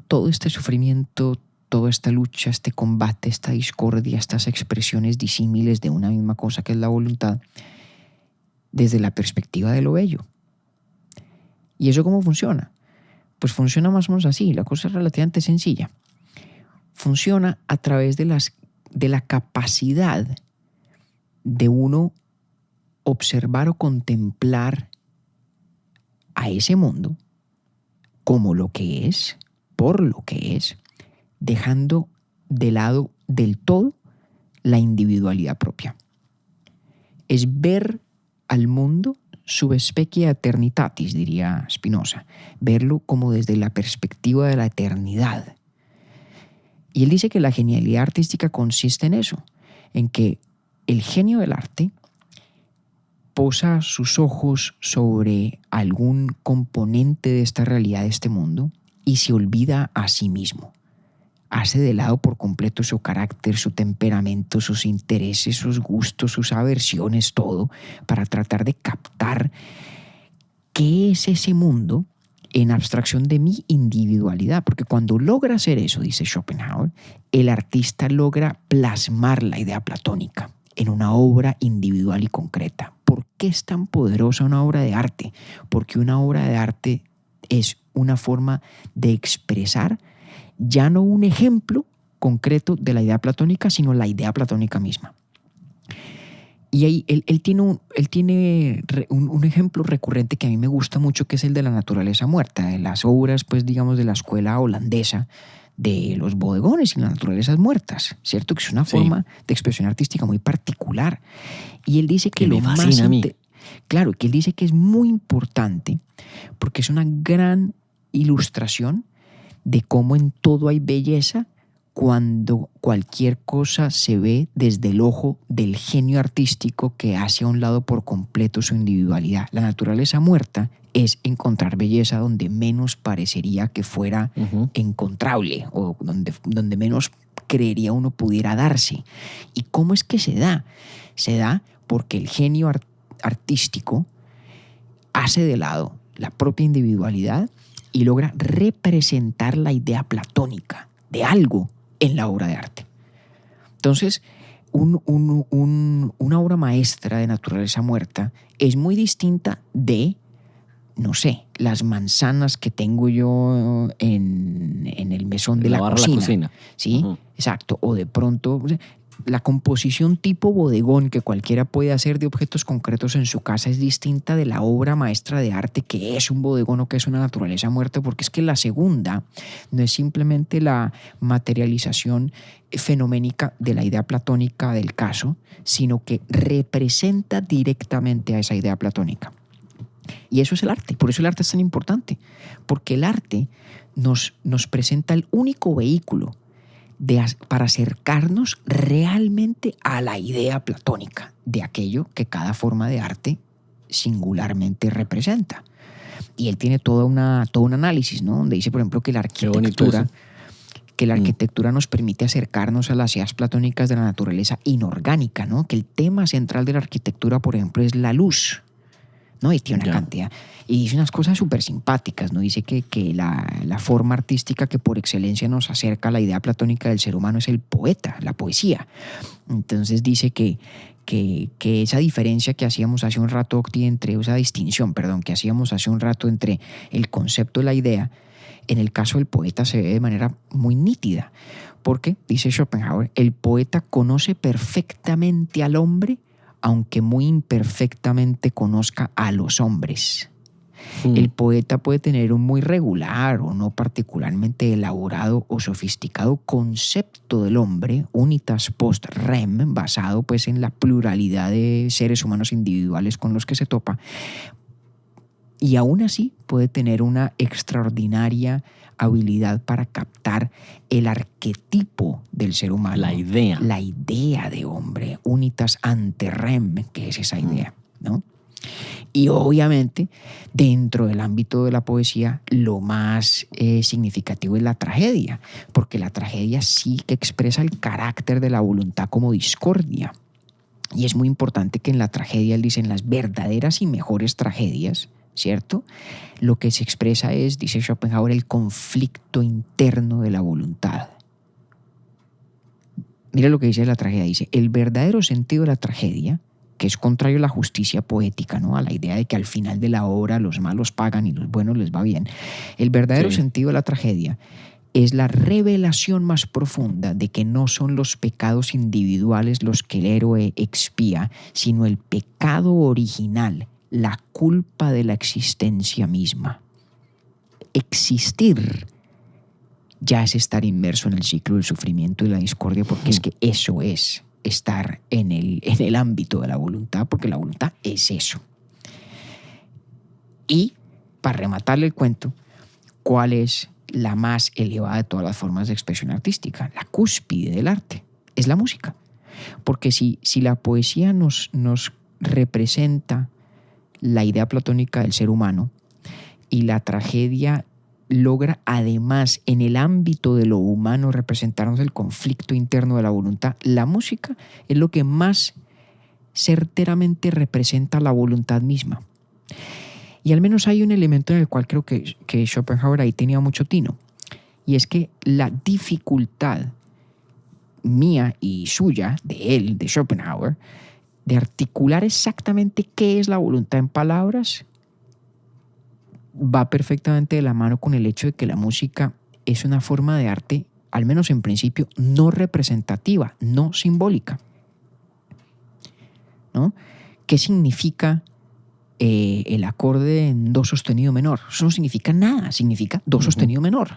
todo este sufrimiento, toda esta lucha, este combate, esta discordia, estas expresiones disímiles de una misma cosa que es la voluntad, desde la perspectiva de lo bello. ¿Y eso cómo funciona? Pues funciona más o menos así, la cosa es relativamente sencilla. Funciona a través de la capacidad de uno observar o contemplar a ese mundo como lo que es, por lo que es, dejando de lado del todo la individualidad propia. Es ver al mundo sub specie eternitatis, diría Spinoza, verlo como desde la perspectiva de la eternidad. Y él dice que la genialidad artística consiste en eso, en que el genio del arte posa sus ojos sobre algún componente de esta realidad, de este mundo, y se olvida a sí mismo. Hace de lado por completo su carácter, su temperamento, sus intereses, sus gustos, sus aversiones, todo, para tratar de captar qué es ese mundo en abstracción de mi individualidad. Porque cuando logra hacer eso, dice Schopenhauer, el artista logra plasmar la idea platónica en una obra individual y concreta. ¿Por qué es tan poderosa una obra de arte? Porque una obra de arte es una forma de expresar ya no un ejemplo concreto de la idea platónica, sino la idea platónica misma. Y ahí él tiene un ejemplo recurrente que a mí me gusta mucho, que es el de la naturaleza muerta, de las obras, pues digamos, de la escuela holandesa, de los bodegones y las naturalezas muertas, ¿cierto? Que es una forma de expresión artística muy particular. Y él dice que me fascina a mí. Claro, que él dice que es muy importante porque es una gran ilustración de cómo en todo hay belleza cuando cualquier cosa se ve desde el ojo del genio artístico que hace a un lado por completo su individualidad. La naturaleza muerta es encontrar belleza donde menos parecería que fuera encontrable, o donde menos creería uno pudiera darse. ¿Y cómo es que se da? Se da porque el genio artístico hace de lado la propia individualidad y logra representar la idea platónica de algo en la obra de arte. Entonces, una obra maestra de naturaleza muerta es muy distinta de, no sé, las manzanas que tengo yo en el mesón de la cocina. ¿Sí? Exacto. O de pronto la composición tipo bodegón que cualquiera puede hacer de objetos concretos en su casa es distinta de la obra maestra de arte que es un bodegón o que es una naturaleza muerta, porque es que la segunda no es simplemente la materialización fenoménica de la idea platónica del caso, sino que representa directamente a esa idea platónica. Y eso es el arte. Por eso el arte es tan importante, porque el arte nos presenta el único vehículo para acercarnos realmente a la idea platónica de aquello que cada forma de arte singularmente representa. Y él tiene todo un análisis, ¿no? Donde dice, por ejemplo, que la arquitectura nos permite acercarnos a las ideas platónicas de la naturaleza inorgánica, ¿no? Que el tema central de la arquitectura, por ejemplo, es la luz, ¿no? Y tiene una cantidad. Y dice unas cosas súper simpáticas, ¿no? Dice que la forma artística que por excelencia nos acerca a la idea platónica del ser humano es el poeta, la poesía. Entonces dice que esa diferencia que hacíamos hace un rato, esa distinción, que hacíamos hace un rato entre el concepto y la idea, en el caso del poeta se ve de manera muy nítida. Porque, dice Schopenhauer, el poeta conoce perfectamente al hombre, aunque muy imperfectamente conozca a los hombres. El poeta puede tener un muy regular o no particularmente elaborado o sofisticado concepto del hombre, unitas post rem, basado pues en la pluralidad de seres humanos individuales con los que se topa, y aún así puede tener una extraordinaria habilidad para captar el arquetipo del ser humano. La idea de hombre, unitas ante rem, que es esa idea, ¿no? Y obviamente, dentro del ámbito de la poesía, lo más significativo es la tragedia, porque la tragedia sí que expresa el carácter de la voluntad como discordia. Y es muy importante que en la tragedia, él dice, en las verdaderas y mejores tragedias, ¿cierto? Lo que se expresa es, dice Schopenhauer, el conflicto interno de la voluntad. Mira lo que dice la tragedia, dice, el verdadero sentido de la tragedia, que es contrario a la justicia poética, ¿no? A la idea de que al final de la obra los malos pagan y los buenos les va bien. El verdadero sentido de la tragedia es la revelación más profunda de que no son los pecados individuales los que el héroe expía, sino el pecado original, la culpa de la existencia misma. Existir ya es estar inmerso en el ciclo del sufrimiento y la discordia, porque es que eso es estar en el ámbito de la voluntad, porque la voluntad es eso. Y, para rematarle el cuento, ¿cuál es la más elevada de todas las formas de expresión artística? La cúspide del arte es la música. Porque si la poesía nos representa la idea platónica del ser humano y la tragedia logra además en el ámbito de lo humano representarnos el conflicto interno de la voluntad. La música es lo que más certeramente representa la voluntad misma. Y al menos hay un elemento en el cual creo que Schopenhauer ahí tenía mucho tino, y es que la dificultad mía y suya, de él, de Schopenhauer, de articular exactamente qué es la voluntad en palabras, va perfectamente de la mano con el hecho de que la música es una forma de arte, al menos en principio, no representativa, no simbólica, ¿no? ¿Qué significa el acorde en do sostenido menor? Eso no significa nada, significa do sostenido menor.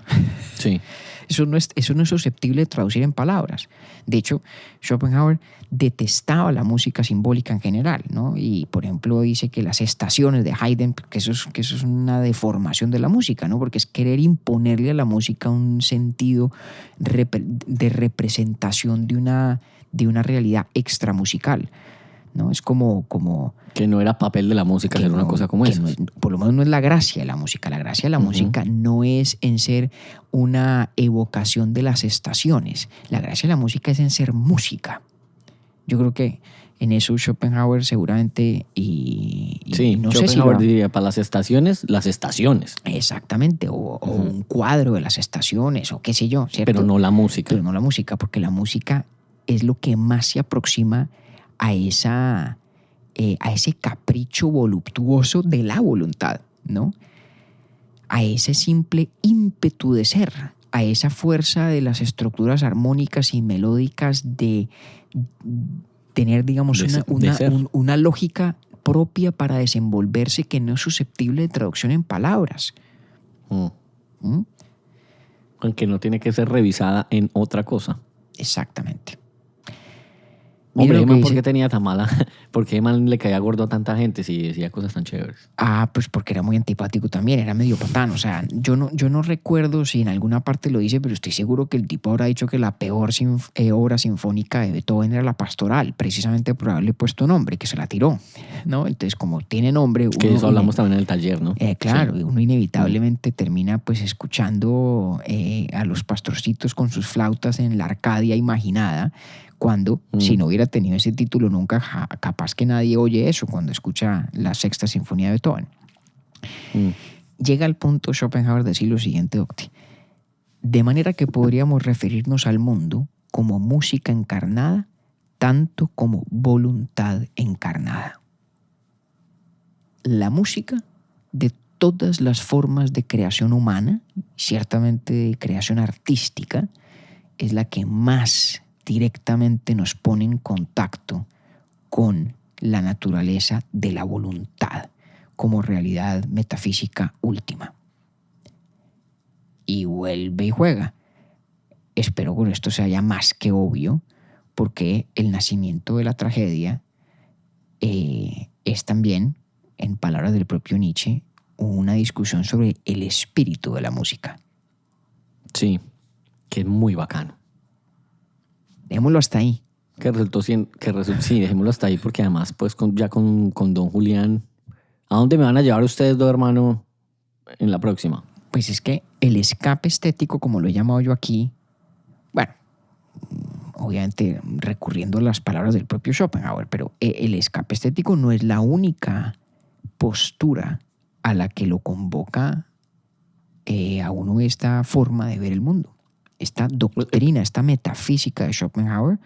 Sí. Eso no es susceptible de traducir en palabras. De hecho, Schopenhauer detestaba la música simbólica en general, ¿no? Y, por ejemplo, dice que las estaciones de Haydn, que eso es una deformación de la música, ¿no? Porque es querer imponerle a la música un sentido de representación de una realidad extramusical, ¿no? Es como que no era papel de la música hacer una cosa como esa. Por lo menos no es la gracia de la música. La gracia de la música no es en ser una evocación de las estaciones. La gracia de la música es en ser música. Yo creo que en eso Schopenhauer seguramente sí, no Schopenhauer sé si diría para las estaciones. Exactamente, o un cuadro de las estaciones, o qué sé yo, ¿cierto? Pero no la música. Pero no la música, porque la música es lo que más se aproxima a ese capricho voluptuoso de la voluntad, ¿no? A ese simple ímpetu de ser, a esa fuerza de las estructuras armónicas y melódicas de tener, digamos, una lógica propia para desenvolverse que no es susceptible de traducción en palabras. Aunque no tiene que ser revisada en otra cosa. Exactamente. Hombre, ¿por qué tenía tan mala? ¿Por qué man le caía gordo a tanta gente si decía cosas tan chéveres? Pues porque era muy antipático también, era medio patán. O sea, yo no recuerdo si en alguna parte lo dice, pero estoy seguro que el tipo habrá dicho que la peor obra sinfónica de Beethoven era la Pastoral, precisamente por haberle puesto nombre, que se la tiró, ¿no? Entonces, como tiene nombre... Que eso hablamos también en el taller, ¿no? Claro, sí. Uno inevitablemente termina pues escuchando a los pastorcitos con sus flautas en la Arcadia imaginada, cuando, si no hubiera tenido ese título nunca, capaz que nadie oye eso cuando escucha la Sexta Sinfonía de Beethoven. Llega al punto Schopenhauer de decir lo siguiente, Octi. De manera que podríamos referirnos al mundo como música encarnada, tanto como voluntad encarnada. La música de todas las formas de creación humana, ciertamente de creación artística, es la que más directamente nos pone en contacto con la naturaleza de la voluntad como realidad metafísica última. Y vuelve y juega. Espero que esto se haya más que obvio, porque el nacimiento de la tragedia es también, en palabras del propio Nietzsche, una discusión sobre el espíritu de la música. Sí, que es muy bacano. Dejémoslo hasta ahí. Sí, dejémoslo hasta ahí, porque además, pues, con Don Julián, ¿a dónde me van a llevar ustedes dos, hermano, en la próxima? Pues es que el escape estético, como lo he llamado yo aquí, bueno, obviamente recurriendo a las palabras del propio Schopenhauer, pero el escape estético no es la única postura a la que lo convoca a uno esta forma de ver el mundo. Esta doctrina, esta metafísica de Schopenhauer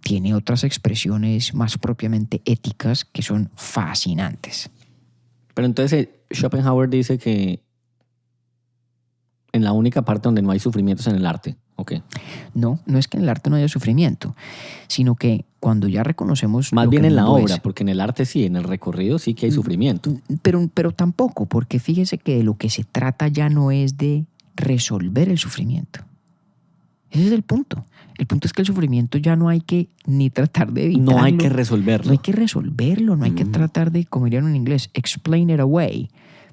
tiene otras expresiones más propiamente éticas que son fascinantes. Pero entonces Schopenhauer dice que en la única parte donde no hay sufrimiento es en el arte. Okay. No es que en el arte no haya sufrimiento, sino que cuando ya reconocemos... Más bien en la obra, porque en el arte sí, en el recorrido sí que hay sufrimiento. Pero tampoco, porque fíjese que de lo que se trata ya no es de resolver el sufrimiento. Ese es el punto. El punto es que el sufrimiento ya no hay que ni tratar de evitarlo. No hay que resolverlo. No hay que resolverlo, no hay que tratar de, como dirían en inglés, explain it away.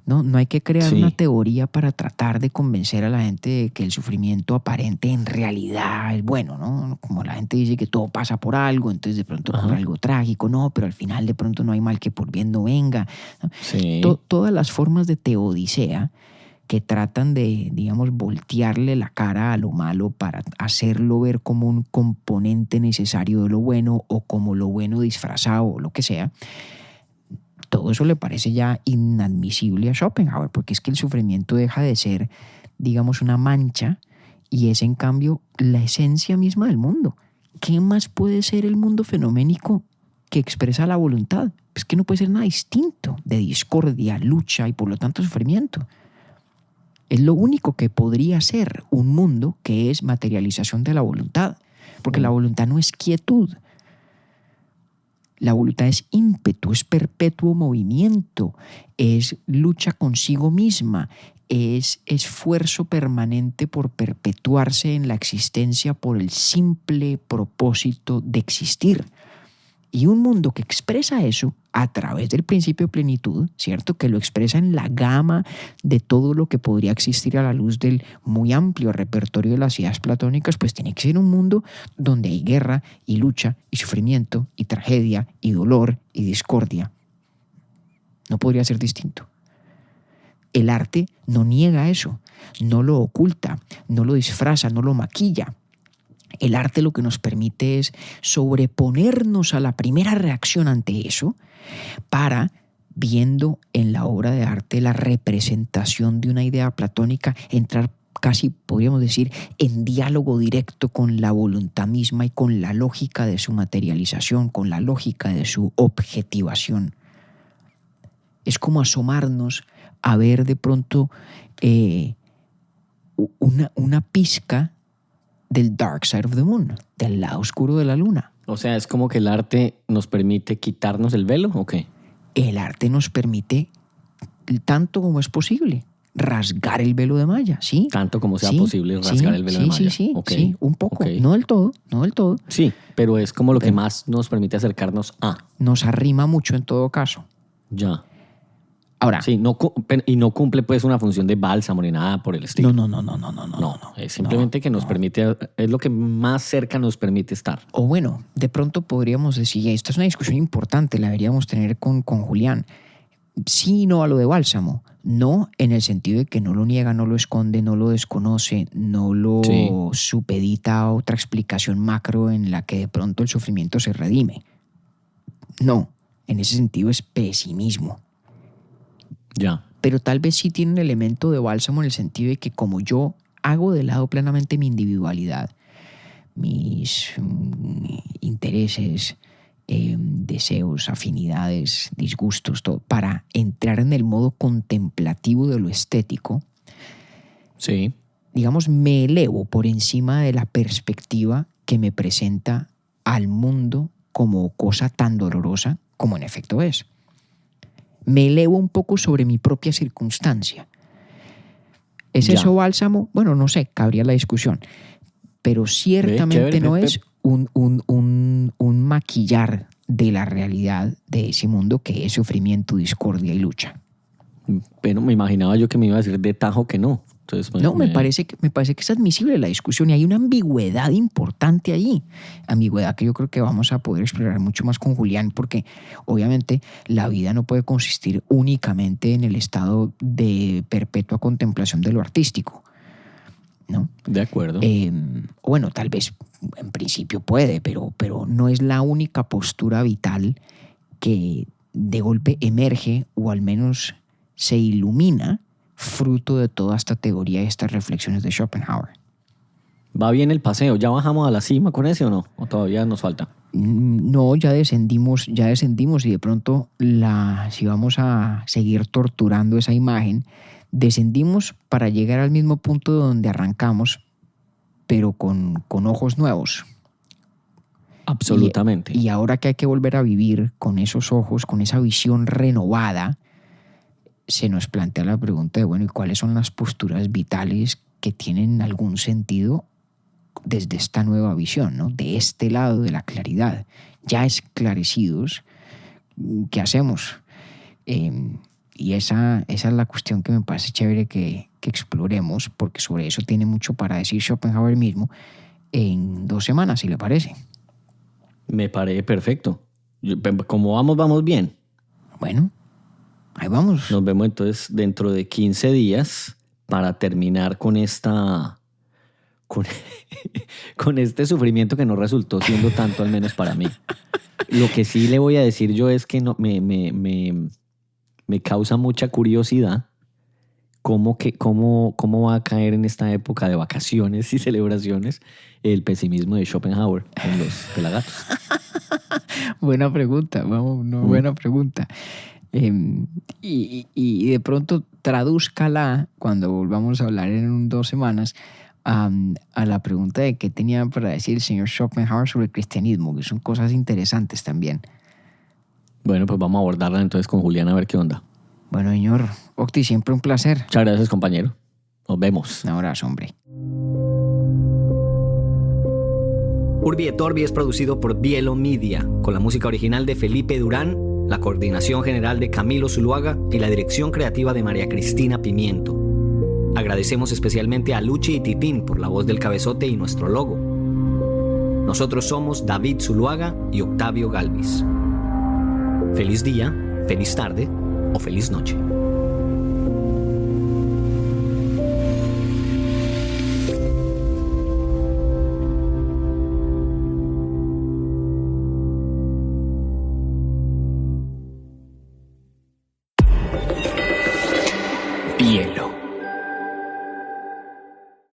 No hay que crear Sí. una teoría para tratar de convencer a la gente de que el sufrimiento aparente en realidad es bueno, ¿no? Como la gente dice que todo pasa por algo, entonces de pronto ocurre Ajá. algo trágico, no, pero al final de pronto no hay mal que por bien no venga, ¿no? Sí. Todas las formas de teodicea que tratan de, digamos, voltearle la cara a lo malo para hacerlo ver como un componente necesario de lo bueno o como lo bueno disfrazado o lo que sea, todo eso le parece ya inadmisible a Schopenhauer, porque es que el sufrimiento deja de ser, digamos, una mancha y es en cambio la esencia misma del mundo. ¿Qué más puede ser el mundo fenoménico que expresa la voluntad? Es que no puede ser nada distinto de discordia, lucha y por lo tanto sufrimiento. Es lo único que podría ser un mundo que es materialización de la voluntad, porque la voluntad no es quietud. La voluntad es ímpetu, es perpetuo movimiento, es lucha consigo misma, es esfuerzo permanente por perpetuarse en la existencia por el simple propósito de existir. Y un mundo que expresa eso a través del principio de plenitud, ¿cierto? Que lo expresa en la gama de todo lo que podría existir a la luz del muy amplio repertorio de las ideas platónicas, pues tiene que ser un mundo donde hay guerra y lucha y sufrimiento y tragedia y dolor y discordia. No podría ser distinto. El arte no niega eso, no lo oculta, no lo disfraza, no lo maquilla. El arte lo que nos permite es sobreponernos a la primera reacción ante eso para, viendo en la obra de arte la representación de una idea platónica, entrar casi, podríamos decir, en diálogo directo con la voluntad misma y con la lógica de su materialización, con la lógica de su objetivación. Es como asomarnos a ver de pronto una pizca del dark side of the moon, del lado oscuro de la luna. O sea, es como que el arte nos permite quitarnos el velo, ¿o qué? El arte nos permite, tanto como es posible, rasgar el velo de malla, ¿sí? Tanto como sea Sí, posible rasgar el velo de malla. Sí, Ok, sí, un poco, ok. no del todo. Sí, pero es como lo que más nos permite acercarnos a. Nos arrima mucho en todo caso. Ya. Ahora, Sí, y no cumple pues una función de bálsamo ni nada por el estilo. no. Es simplemente que nos permite, es lo que más cerca nos permite estar. O bueno, de pronto podríamos decir, y esta es una discusión importante, la deberíamos tener con Julián, sí y no a lo de bálsamo. No en el sentido de que no lo niega, no lo esconde, no lo desconoce, no lo supedita a otra explicación macro en la que de pronto el sufrimiento se redime. No, en ese sentido es pesimismo. Ya. Pero tal vez sí tiene un elemento de bálsamo en el sentido de que como yo hago de lado plenamente mi individualidad, mis intereses, deseos, afinidades, disgustos, todo, para entrar en el modo contemplativo de lo estético, Sí. digamos, me elevo por encima de la perspectiva que me presenta al mundo como cosa tan dolorosa como en efecto es. Me elevo un poco sobre mi propia circunstancia. ¿Es eso bálsamo? Bueno, no sé, cabría la discusión. Pero ciertamente no es un maquillar de la realidad de ese mundo que es sufrimiento, discordia y lucha. Pero me imaginaba yo que me iba a decir de tajo que no. Entonces, No, me parece que es admisible la discusión y hay una ambigüedad importante allí. Ambigüedad que yo creo que vamos a poder explorar mucho más con Julián, porque obviamente la vida no puede consistir únicamente en el estado de perpetua contemplación de lo artístico, ¿no? De acuerdo. Bueno, tal vez en principio puede, pero no es la única postura vital que de golpe emerge o al menos se ilumina fruto de toda esta teoría y estas reflexiones de Schopenhauer. ¿Va bien el paseo? ¿Ya bajamos a la cima con ese o no? ¿O todavía nos falta? No, ya descendimos y de pronto si vamos a seguir torturando esa imagen, descendimos para llegar al mismo punto donde arrancamos, pero con ojos nuevos. Absolutamente. Y ahora que hay que volver a vivir con esos ojos, con esa visión renovada, se nos plantea la pregunta de, bueno, ¿y cuáles son las posturas vitales que tienen algún sentido desde esta nueva visión, ¿no? De este lado de la claridad? Ya esclarecidos, ¿qué hacemos? Y esa es la cuestión que me parece chévere que exploremos, porque sobre eso tiene mucho para decir Schopenhauer mismo en 2 semanas, si le parece. Me parece perfecto. Como vamos bien. Bueno, ahí vamos. Nos vemos entonces dentro de 15 días para terminar con con este sufrimiento que no resultó siendo tanto, al menos para mí. Lo que sí le voy a decir yo es que no, me causa mucha curiosidad cómo va a caer en esta época de vacaciones y celebraciones el pesimismo de Schopenhauer en los pelagatos. Buena pregunta, buena pregunta. Y de pronto tradúzcala cuando volvamos a hablar en 2 semanas a la pregunta de qué tenía para decir el señor Schopenhauer sobre el cristianismo, que son cosas interesantes también. Bueno, pues vamos a abordarla entonces con Julián a ver qué onda. Bueno, señor Octi, siempre un placer. Muchas gracias, compañero. Nos vemos. Un abrazo, hombre. Urbi et Orbi es producido por Bielo Media, con la música original de Felipe Durán, la coordinación general de Camilo Zuluaga y la dirección creativa de María Cristina Pimiento. Agradecemos especialmente a Luchi y Tipín por la voz del cabezote y nuestro logo. Nosotros somos David Zuluaga y Octavio Galvis. Feliz día, feliz tarde o feliz noche. Bielo.